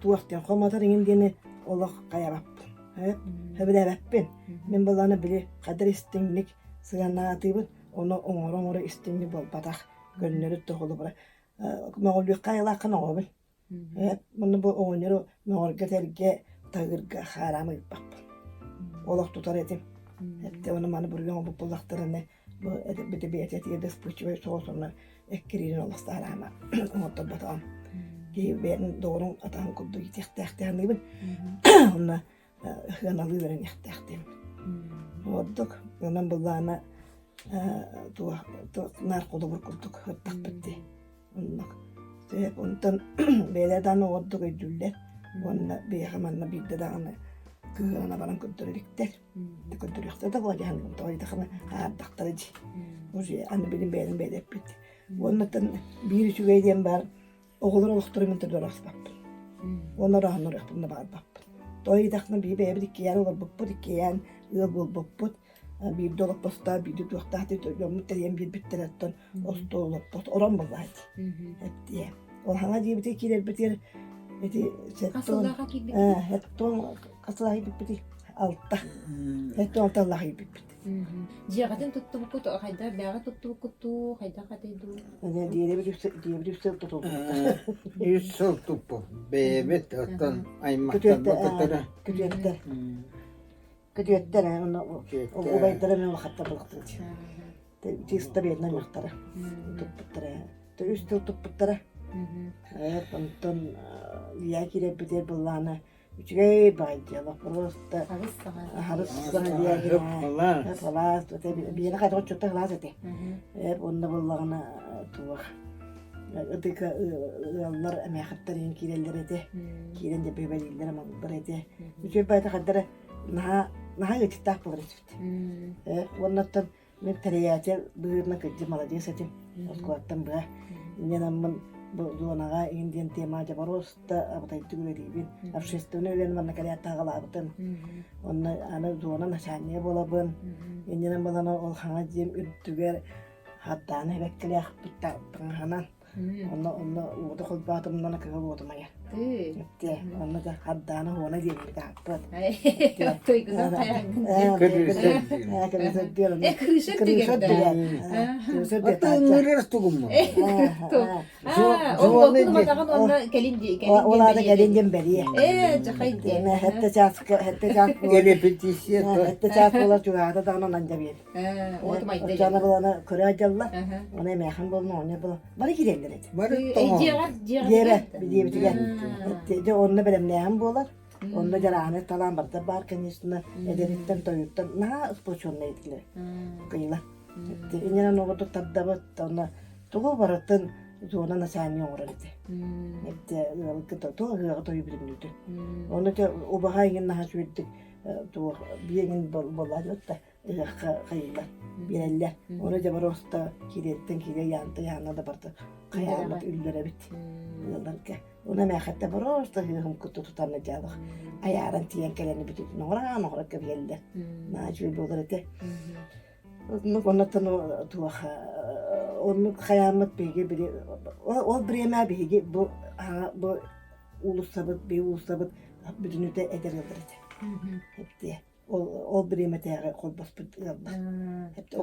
туақтен қоматар еңіндені олық қаябаппын. Hebide beppin. Men balana bile kadar istinlik sıganatıyım. Onu oğra istinli bol batak gönlleri tohulu bara. Mağluq kayalakın oğul. Bunu bu oğunları mağluq terge tağırga haramı bap. Olaq tutar edim. Hep de onu bana buraya bu bulaklarını bu bir etiyede spüçü ve soğusunlar ekkirin olaq harama. Onu da batam. Ki ben doğru atan kudu yitihtiyanıyım. Ona hınalı veren ihtiyaçtım. Olduk. Ondan bulana narkoda vurkulduk. Hıttak bitti. Ondan belerden olduk ödüller. Ondan bir hemen bir de dağına kıhına bana kötülükler. Kötülükler de var yani. Toydakını hardaktırıcı. O şey anne benim benim bedep bitti. Ondan bir şu gaydiyen var. Oğullar olukturumun tırlar asbap. Onlar rahanlar yaptığında var bap. Toydakını bir beber dikiyen olur buppu dikiyen ıl bul bupput bir dolap posta bir dokta dedi mutluyum bir bittiretten ostu olup post oran bulaydı hep diye o hana diye bir tekiler bitir dedi Kasılağa gibi. hep ton kasılağa bitti altta hep ton altta bitti Ciğetin tuttu bu kutu hayda bağa tuttu bu kutu hayda kadıydı. ne diye bir tuttu Yüzsel tupu. Bebet atan aymaktan bakıtara. Kötüyetter onu o baytlara ben hatta baktım. Тиста бедна мактара. Туппуттара. Үстү туппуттара. Онтон я кире бите булланы. Үчгей байдыла просто харыс я кире. Палас, бияна кайда чотта глаз эте. Онда буллагына туак. Ыдыка аллар эмехаттарын киреллер эте. Кирен де бебелилер маңдар эте. Үчгей байда кадара наха гытак булрыт. Оннаттан мен тарыятел быырна кыджы молодец этим. Оскуаттан быа. Ненаммын bu zonага Indian tema jabarosta abtay tügüleribin общественный ölen bana kale tağalabıtın onu ana zona naşaniye bolabın indenen balana ol hana jem üttüger hattana bekkele bitta hanan onu uda kolbatımdan kaga bodumaya te onu da hattana hona jem bitta pat Toy güzel Olada gelince beriye. Cahaydı. Hatta çask Repetition. hatta çask olar çuğada da onun anca bir. Otomaydı. Çana bulana köre acallar. Ona mekan bulma ona bul. Bana girenler et. Barı tamam. Yere bir diye bir de onunla benim neyim bular. Onunla jarane talan barda barken üstüne ederitten toyuttan na spoçonla etkiler. Kıyla. İnyan oğudu tabdabat ona tuğu baratın zona nasani oğrardı. Hepte ıgıda tuğu ıgıda yübürümlüydü. Onu da o bahayın naha sürdük. Tuğu bir boladı da kıyla. Bireller. Onu da barosta kiretten kire yanına da barda. Kayamat üllere bit. Yıllarca. Ona mehatta barosta hıhım kutu tutanacağız. Ayarın tiyen keleni bitik. Nora kabiyeller. Naçı bir olur ete. Ondan tuğu onu kayamat bege biri o bireme bege bu ulusabıt bir ulusabıt bütünü de eder yıldırdı. Hep diye o bireme de kol basıp yıldır. Hep de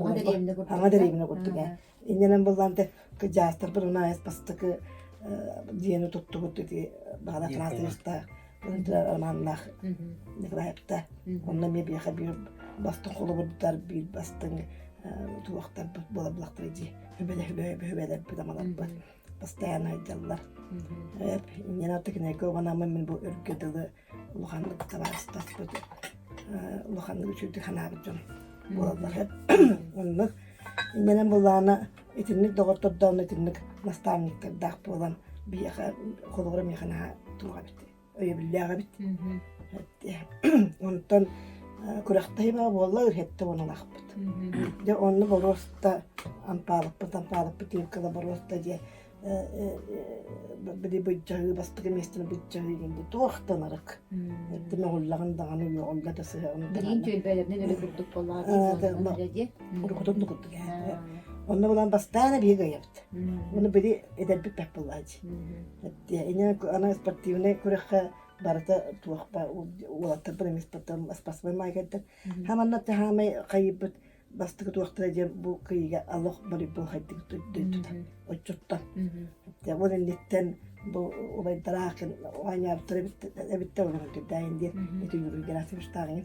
ama dereyimine kurttuk ya. İnden bulanda kıcastır bir ona espastık diyeni tuttu diye bağla Fransızda ananlah ne kadar hep de onunla bir bir bastı kolu vurdular bir bastın tuğaktan bulablaktırıcı hübele bir damalar var. Постоянно aydalar. Hep yine artık ne kovanamı min bu ürgüdülü uluhanlık tavastas bu uluhanlık üçüldü hanabıcım. Buralar hep onluk. Yine bulana etinlik doğurtturdan etinlik nastavnikler dağ bulan bir yaka koluğurum yakana tuğa bitti. Öyle billaha bitti. Ondan kuraktahi ba bolla ürhette onun akbıt. De onu borosta ampalık yıkıla borosta diye bir bıçağı bastığı mesleğine bıçağı gibi tuğaktanarak. Demek oğulların dağını yoğulla da sıra onu da. Birinci ölbelerden öyle kurduk bolla. Urkudum da kurduk yani. Onu bulan bastağına bir yaptı. Onu biri eder bir pek bollacı. Yine ana sportivine kurakka barata tuğakpa uğlatır bir mispatam aspasmay maygaydı. Hemen natte hamay kayıbıt bastığı tuğaktıracağım bu kıyıga Allah bari bu haydık tutan. O çuttan. O rinnetten bu olaydarakın o aynı yaptırı bitti onu gidayin diye. Eti yürü gelasi bir tane.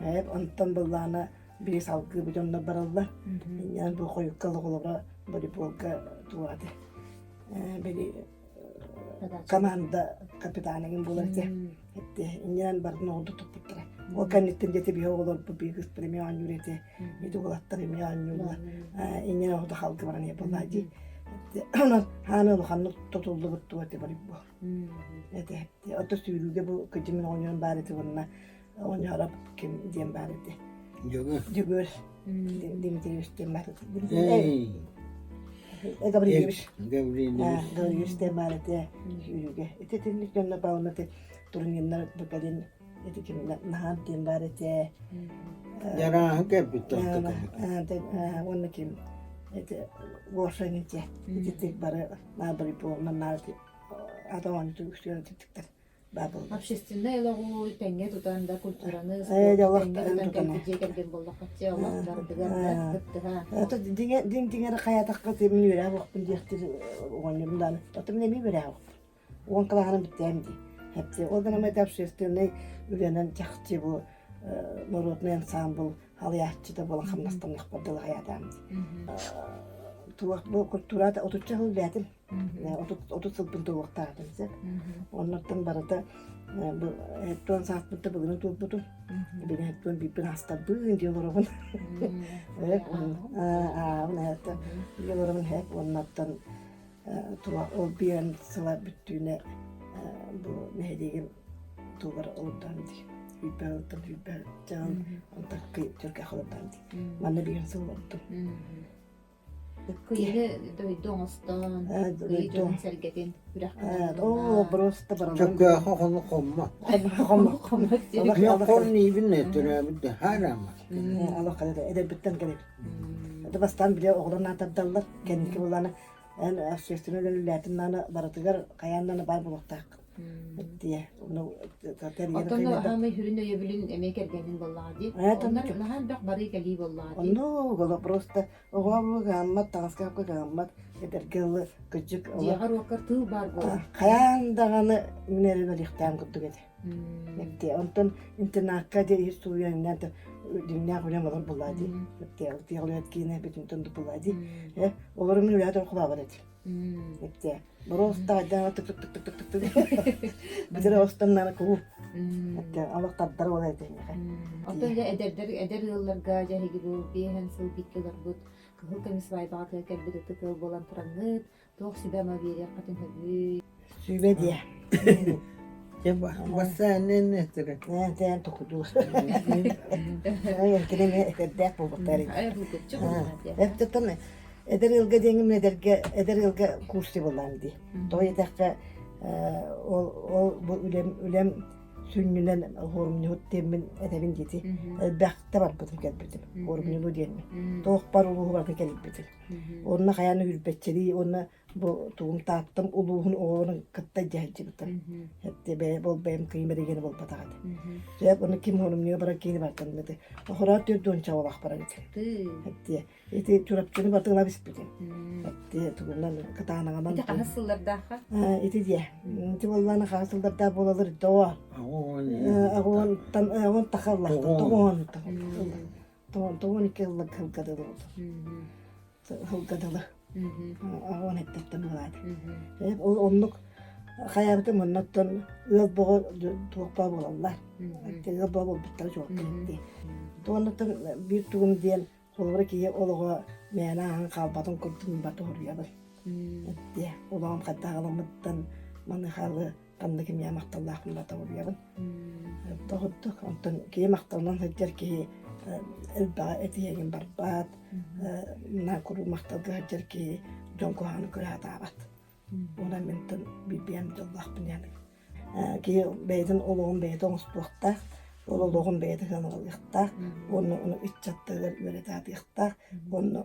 Hep ondan bulana biri salgı bir onunla barallar. Yani bu koyuk kalı olara bari bu tuğadı. Biri komanda kapitanın bularsa hep inen barın oldu tuttukları. O kanitten jeti bir olur bu bir kız premiyan yürüte. Bir de olatları premiyan yürüla. İnen oldu halkı var ne yapılacak. Ona hanı tutuldu bu tuvalet var bu. Evet. O da sürüde bu kıcımın oynayan bareti varına. Onu arap kim diyem bareti. Jugör. Dimitrius diyem bareti. Gabrielius. Gabrielius de malete yürüge. Etetinlik yönüne bağlanatı turun yanına bakalım. Etikim nahan diyem bareti. Yarahı kapitol. Onu kim? Gorsan içe. Etetik barı nabri bu nanardı. Adam tükürüyor etetikler. Общественный лагу тенге тутан да культураны тутан келген болдук катчы аллар дигер Дин хаятакка темин юра вакытын дияктир оңнумдан. Отым неме бере ак. Он калаган биттенди. Хепте одан ама общественный үленен чакчы бу народный ансамбл Halıyatçı da bolan hamnastan yakbardılı hayatım. Bu kulturada oturtça hıl bätim. 30 yıl bunda vaqtardım sen. Onlardan barada bu etton saatmıda bugün tutbutum. Bir etton bir hasta bugün diyorlarım. Evet, ona hatta diyorlarım hep onlardan tuva o bir an sıla bütüne bu ne diyeyim tuvar oradan diye. Hübber can ontakı Türkiye halıdan diye. Bana bir an sıla oldum. Kıyını doğustan, kıyı doğun sergetin bırakın. O burası da Çok yakın olma. Ne korun iyi bir nedir abi de her ama. Allah kadar edebitten gelir. Hadi bastan bile oğlanlar tabdallar kendiki bulanı en aşçısını lülletinlerine baratıgar kayanlarına bay buluktak diye onu zaten Otan da hamı hürün öyebilin emek ergenin vallahi diye. Ondan nahan bak bari geli vallahi diye. onu gola prosta oğlu gammat tanska ko gammat edergel küçük Diğer vakar tığ var bu. kayan dağını mineri velikten kutu gede. Diye ondan internakka diye suyanlar da dünya kullanmadan buladı. Diye olayat bütün tundu buladı. Olurum öyle de kulağı var. Diye. Burası da tık tık tık tık tık tık. Bir de ostamdan kuğu. Allah kadar olaydı. Otan da eder yıllar gaja hegi bu behen sil bitkiler bu. Kıl kamis vay batı kerbide tıkıl bolan turangıt. Toq sidama biri katın hebi. Sübe diye. Ya basa nedir? Sen tokudu. Kendime edep bu batari. Ay bu küçük. Hep de tanı. Eder yılga dengim eder yılga kursi bulan di. Doy dakika o bu ülem sünnünen hormonu temin edebin giti. Bakta var bu gelbidim. Hormonu diyen mi? Toq par ulu var gelbidim. Onna kayanı hürbetçeli onna bu tuğum tattım uluğun oğlunun kıtta cahilci bitim. Hep be bol benim kıymeti gene bol patakat. Hep onu kim hormonu bırak gene bardan dedi. Horat dön çavalak para giti. Hep diye. Eti çorapçını batığına bispidim. Hep diye tuğumdan katağına aman. Bir de kanasıllar daha. Eti diye. Eti vallahi kasıldır da boladır doğa. Ağon takallah. Doğan iki yıllık hılgadılı oldu. Hılgadılı. Ağon ettikten olaydı. Hep onluk hayatım ondan ıl boğu tuğba bolallar. Il boğu bol bitler çok gitti. Ondan bir tuğum diyen olur ki oluğa mena kalbatın kurtun batı horuyadı. Diye olağım katta alamadın bana halı kandı kim yamaktallah batı horuyadı. Doğduk ondan ki maktallan haccar ki elba etiyegin barbat na kuru maktalga haccar ki jonko hanu kura davat. Ona menten bibiyem Allah bunyan. Ki beyden oluğun beyden usbuqta oluğun beyden hanalıqta onu içattılar öğretadi yıqta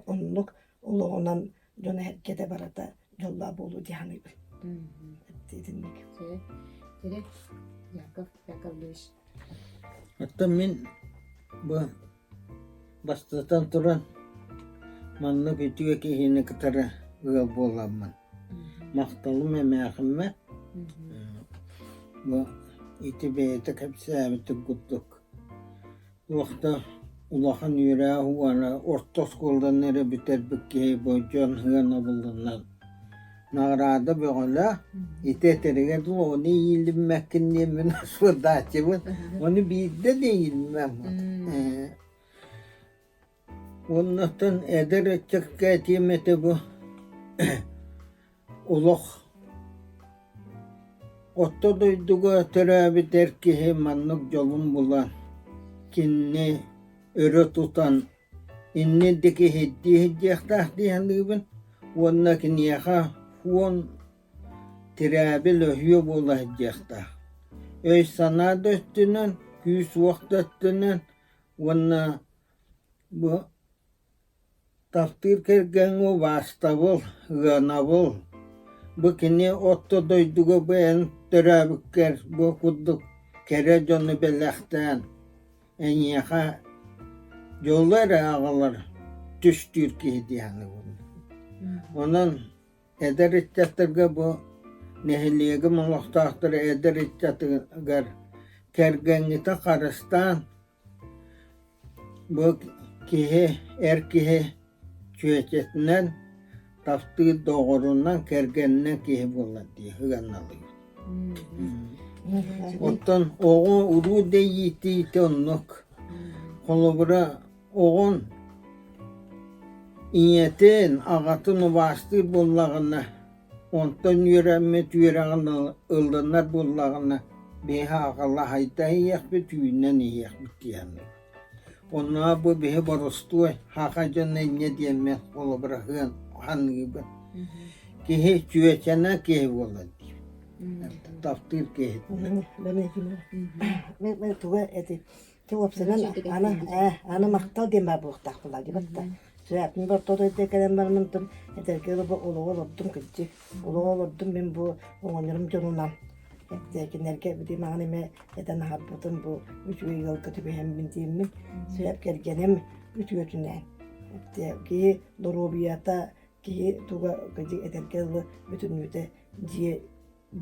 onluk oluğundan jona herkete barata jolla bolu dihani dedinlik. Direkt Yakov Hatta men bu bastatan turan manlı bütüye ki yine kıtara ığıl bolamman. Maktalım emeğime bu iti beytek hepsi abiti kutluk. Vakta ulağın yüreği huvana orta skoldan nere biter bükkeyi boycan hığına bulunlar. Nagrada böyle ite terege dolu onu yiyilmekkin diye münasır dağçımın onu bir de değilmem. Ondan eder çıkka etiyemete bu ulaq otta duyduğu terabi terkihi manlık yolun bulan kinni örü tutan innedeki hediye tahtiyan diyen onnakin yaha huon terabi löhüyo bula hediyektah öy sana döttünen küs vakt döttünen onna bu takdir kergen o vasta bol gana bol bu kini otto doyduğu ben terabikker bu kudduk kere jonu belekten en yaha yollar ağalar düştür ki hediyanı bunu. Onun eder içatırga bu nehilliyegi muhtahtarı eder içatırgar kergenite karıstan bu kihe çüyecetinden taptığı doğrundan kergeninden kihe bullar diye hıganalıyor. Ottan oğun uru de yiti onnuk. Kolubura oğun iyetin ağatını bastı bullağına. Ondan yüreğin ıldınar bullağına. Beha ağalla hayta yak bir tüyünden yak bir diyanlı. Ona bu behe barostu hakacan ne diyemez kolubura han gibi. Kihe çüyecene kihe bullar diye. Taptır kihe. Ben tuğa eti. Tuğapsınan ana maktal demar buğtak bular gibi hatta. Sürekli bir todo edekelen var mıntım. Ederkeli bu ulu olurdum kıcı. Ulu olurdum ben bu oğlanlarım canından. Tekinlerke bir dimanime eden harpatım bu 3 yıl kötü bir hem bindiğimin. Sürekli gelgenem 3 götünden. Ki dorobiyata ki tuğa kıcı ederkeli bütün yüte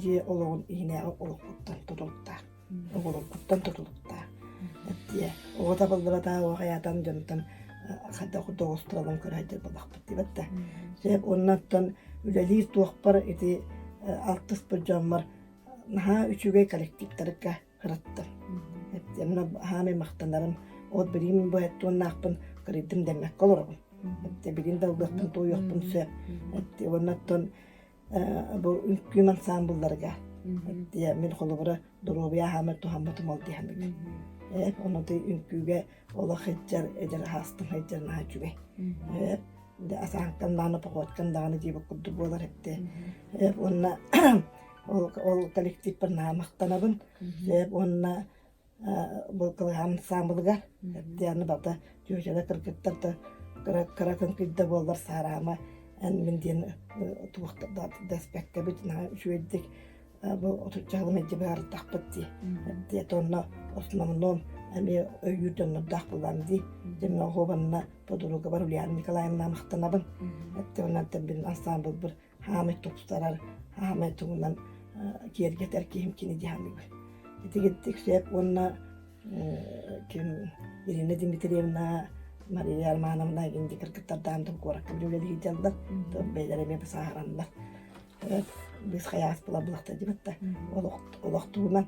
diye olan yine oluktan tutulukta. Oluktan tutulukta. Diye o da bulduğu da o hayattan canım hatta o dostlarım köraydı balak bitti bitti. Sebep ondan ülelir tuğpar eti altıs bir camlar ha üçüge kolektiflerge hırattı. Hep yanına hame maktanlarım o birim bu etton nakpın kırdım demek olurum. Hep birin dalgatın toyuqpun sebep. Hep ondan bu ünlü ansambullarga. Hep men kolubura durubiya hame tuhammatım oldu hem. Hep onu da ünlüge ola heccar eder hastım heccar nahçüge. Hep de asankan dağını pakotkan dağını diye bakıldı bolar hep de. Hep onunla ol kolektif bir namaktanabın. Hep onunla bu kılhan sambılgar. Hep de yanı bata cücede kırkıttar da kırakın kıdda bollar sarama. En min diyen tuğukta da despekte bütün şu eddik. Bu oturacağım edip bir takpıttı. Hep de tonla Osmanlı'nın emi öyyüden dak bulandı. Demle hobanna poduru var uliyan Nikolay'ın namıktanabın. Hatta ondan bir ensemble bir Hamit topstarar. Hamit tuğundan kiyer getir ki imkini dihanlı. Gittik hep onunla kim Irina Dimitrievna Maria Armanovna indi kırkıtlardan da korak böyle diyeceğler. Beylerime bir saharanlar. Biz hayat bulabılakta değil mi? Olaktuğundan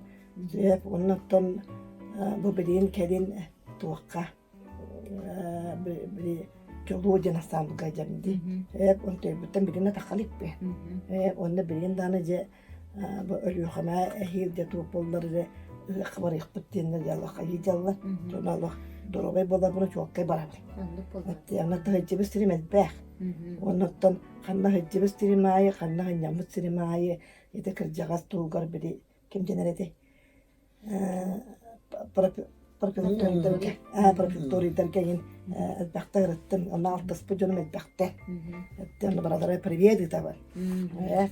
hep ondan bu bilin kedin tuğka bir çoluğu cenazam bu gaycamdı. Hep onu bütün birine takılıp be. Hep onu bilin danıca bu ölüyor ama ehilde topolları kabar yapıttığında Allah kayıcallar. Sonra Allah doğru bola bunu çok kaybar. Hatta ana tahcı bir sürü medbeh. Ondan kanna hacı bir sürü maaye, kanna hanyamut sürü maaye. Yedi kırcağız tuğgar biri kim generede. Profesör derken bakta öğrettim. Ona altıs bu canım bakta. Hatta beraber priviyedi tabi.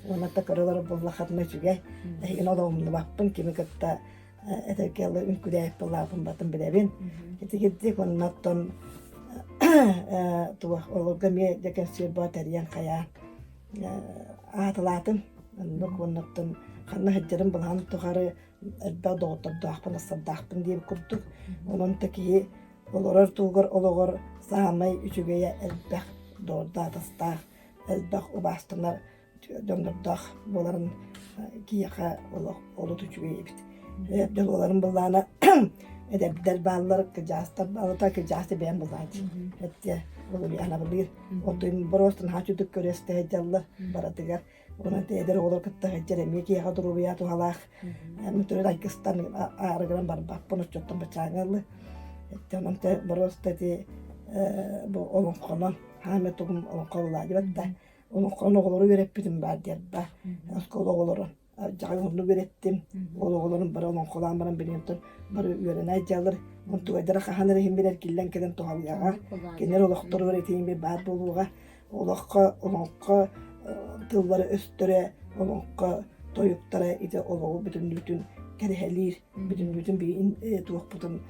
Ona da karıları bolla hatma çünkü. Yine o da onu baktım kimi katta ederkeli ünküde bollapın batın bilebin. Gittik ondan tuh olurga mi deken sirba teriyan kaya atalatım. Ondan kanna haccarım bulan tuharı elbette doğutur dağpın ısırdağpın diye kurduk. Onun teki olurar tuğur oluğur sahamay üçügeye elbette doğurda atastağ elbette o bastırlar döndürdağ boların kiyaka olu üçügeye bit. Elbette oların bulana edebler bağlar kıcastar bağlar kıcası ben bulaydı. Hatta onu bir ana bilir. O duyum borostan haçuduk köreste hecallar baradıgar. Ona değer olur kıtta hecere ki ya kadar uya tuhalak. Mütürü Dagıstan ağrıgıran var bak bunu çoktan bıçağınlı. Tamam te borosta di bu onun konu Ahmet oğlum onun konuları hatta onun konu olur öğretmedim ben der ba. Askol olur. Cağını öğrettim. Oğlum bara onun kolanların biliyordum. Bara öğreneceğler. Onu eder kahanları hem birer killen keden tuhalyaga. Genel olarak doğru öğreteyim bir bad buluğa. Olakka tılları üstlere, olakka toyuktara ide olağı bütün kerehelir, bütün bir tuğuk bütün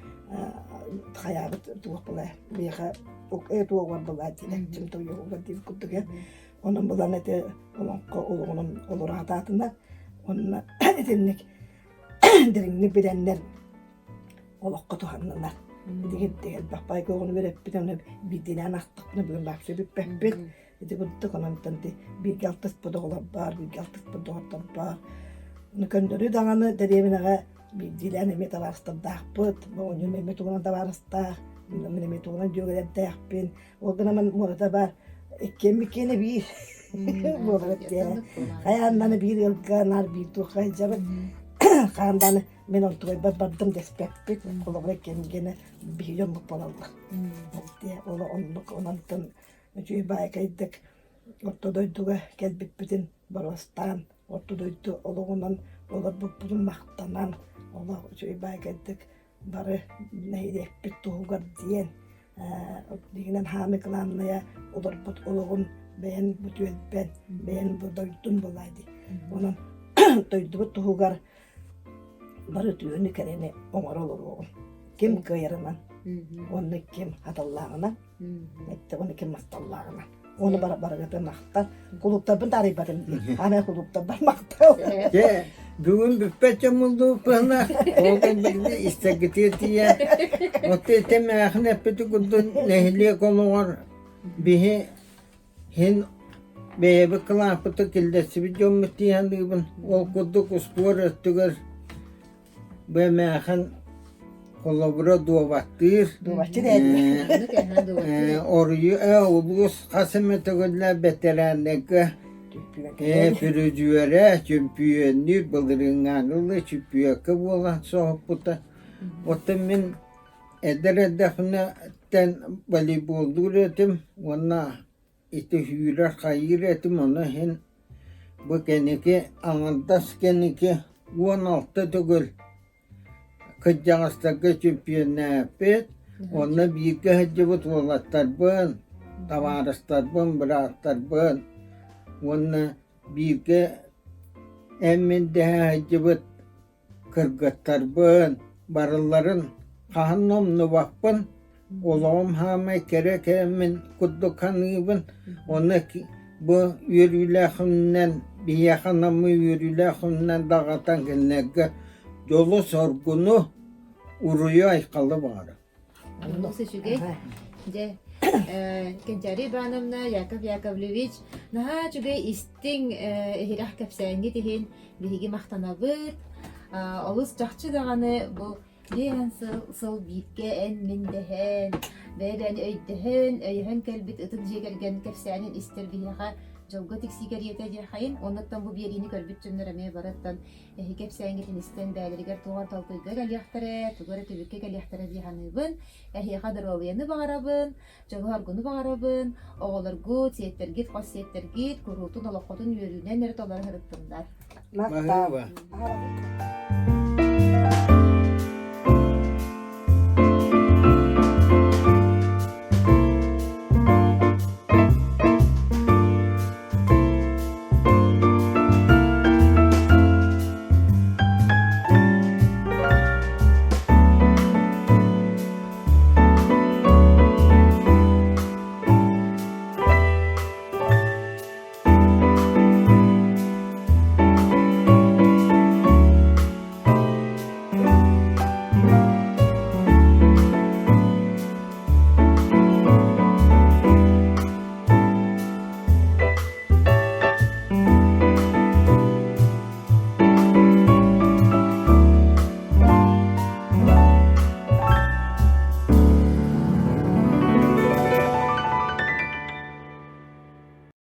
hayabet tuğuk bula. Biha ok tuğuk var bula diye. Çim toyuğu var diye kuttuk ya. Onun bulan ete olakka olağının olur hatatında. Onun edinlik derinlik bilenler olakka tuhanlar. Digittigen pappai koonu vereppitämne vidinän ahtakna bygün lapsi bippeppit. Iti kutta kanantanti bigaltas podolan bar, bigaltas podolan bar. No köndörü dağını dediğimine vidilän emi tavarastan dağpıt. Boğunyu memi tuğunan tavarastan. Memi tuğunan jögelen dağpin. O gınaman muğrata bar. Kemikene bir. Muğrata. Kayandanı bir yılganar bir tuğay jabı. Kayandanı men oltuğay bardım despepit. Kolabra kemikene bir yılmuk polaldı. Ola onluk onantın. Çünkü baykaydık. Ortodoyduğa gelbippitin barastan. Ortodoydu oluğundan ola bupudun maktanan. Ola çünkü baykaydık. Barı neydi bit tuğugar diyen. Diginen hami kılanmaya olur but oluğun beğen bu tüyel beğen bu doydun bulaydı. Onun doydu bu tuğugar barı tüyünü kereni onar olur oğun. Kim kıyırınan? Onu kim hatallağına? Ette onu kim mastallağına? Onu bara gıtırmakta. Kulupta bir darı barım diye. Ana kulupta barmakta. Ke bugün büppetçem oldu bana. Oldu bildi istekti diye. Otte teme ahne peti kudun nehliye konu var. Bihi hin beyebe kılapıtı kildesi bir jommeti yandıgın. Ol kuduk uspor öttügür. Be mehan kolabora duvattır. Duvaççı değil. Oruyu ulus kasemete göller beterendeki pürücüere çömpüyönlü bılırınganılı çöpüyöke bolan sohbuta. Otemin ederedefnetten voleybol üretim. Ona iti hüyrer hayır etim ona hen bu keneki anıldas keneki 16 tügül. Kıcağıstaki çömpüyönne Ona büyük hacıbıt olatlar bın, tavarıstar bın, bıraktar bın. Ona büyük emin de hacıbıt kırgıtlar bın, barıların kahannomnu bakbın. Olağım hame kerek emin kuddukanı bın. Ona bu yürüyleğinden, bir yakınamı yürüyleğinden dağıtan kendine yolu sorgunu uruyu aykalı var. Nasıl şüge? Je Kençari banamna Yakov Yakovlevich naha şüge isting hirah kapsayangi tihin bihigi mahtanabıt alus çakçı dağını bu diyen sıl bitke en mindehen veren öydehen öyhen kelbit ıtık jegergen kapsayanın ister bihiha Jolga tiksiger yete hayın ondan bu birini körbüt cümlereme barattan hikep sengetin isten bäyleriger tuğar talpıga gel yahtare tuğara tübükke gel yahtare dihanыбын kadar olayını bağırabın jolgar gunu bağırabın oğlar gut siyetler git qasiyetler git kurutun alaqotun yürünen nere toları hırıttınlar Makta. Mahıva.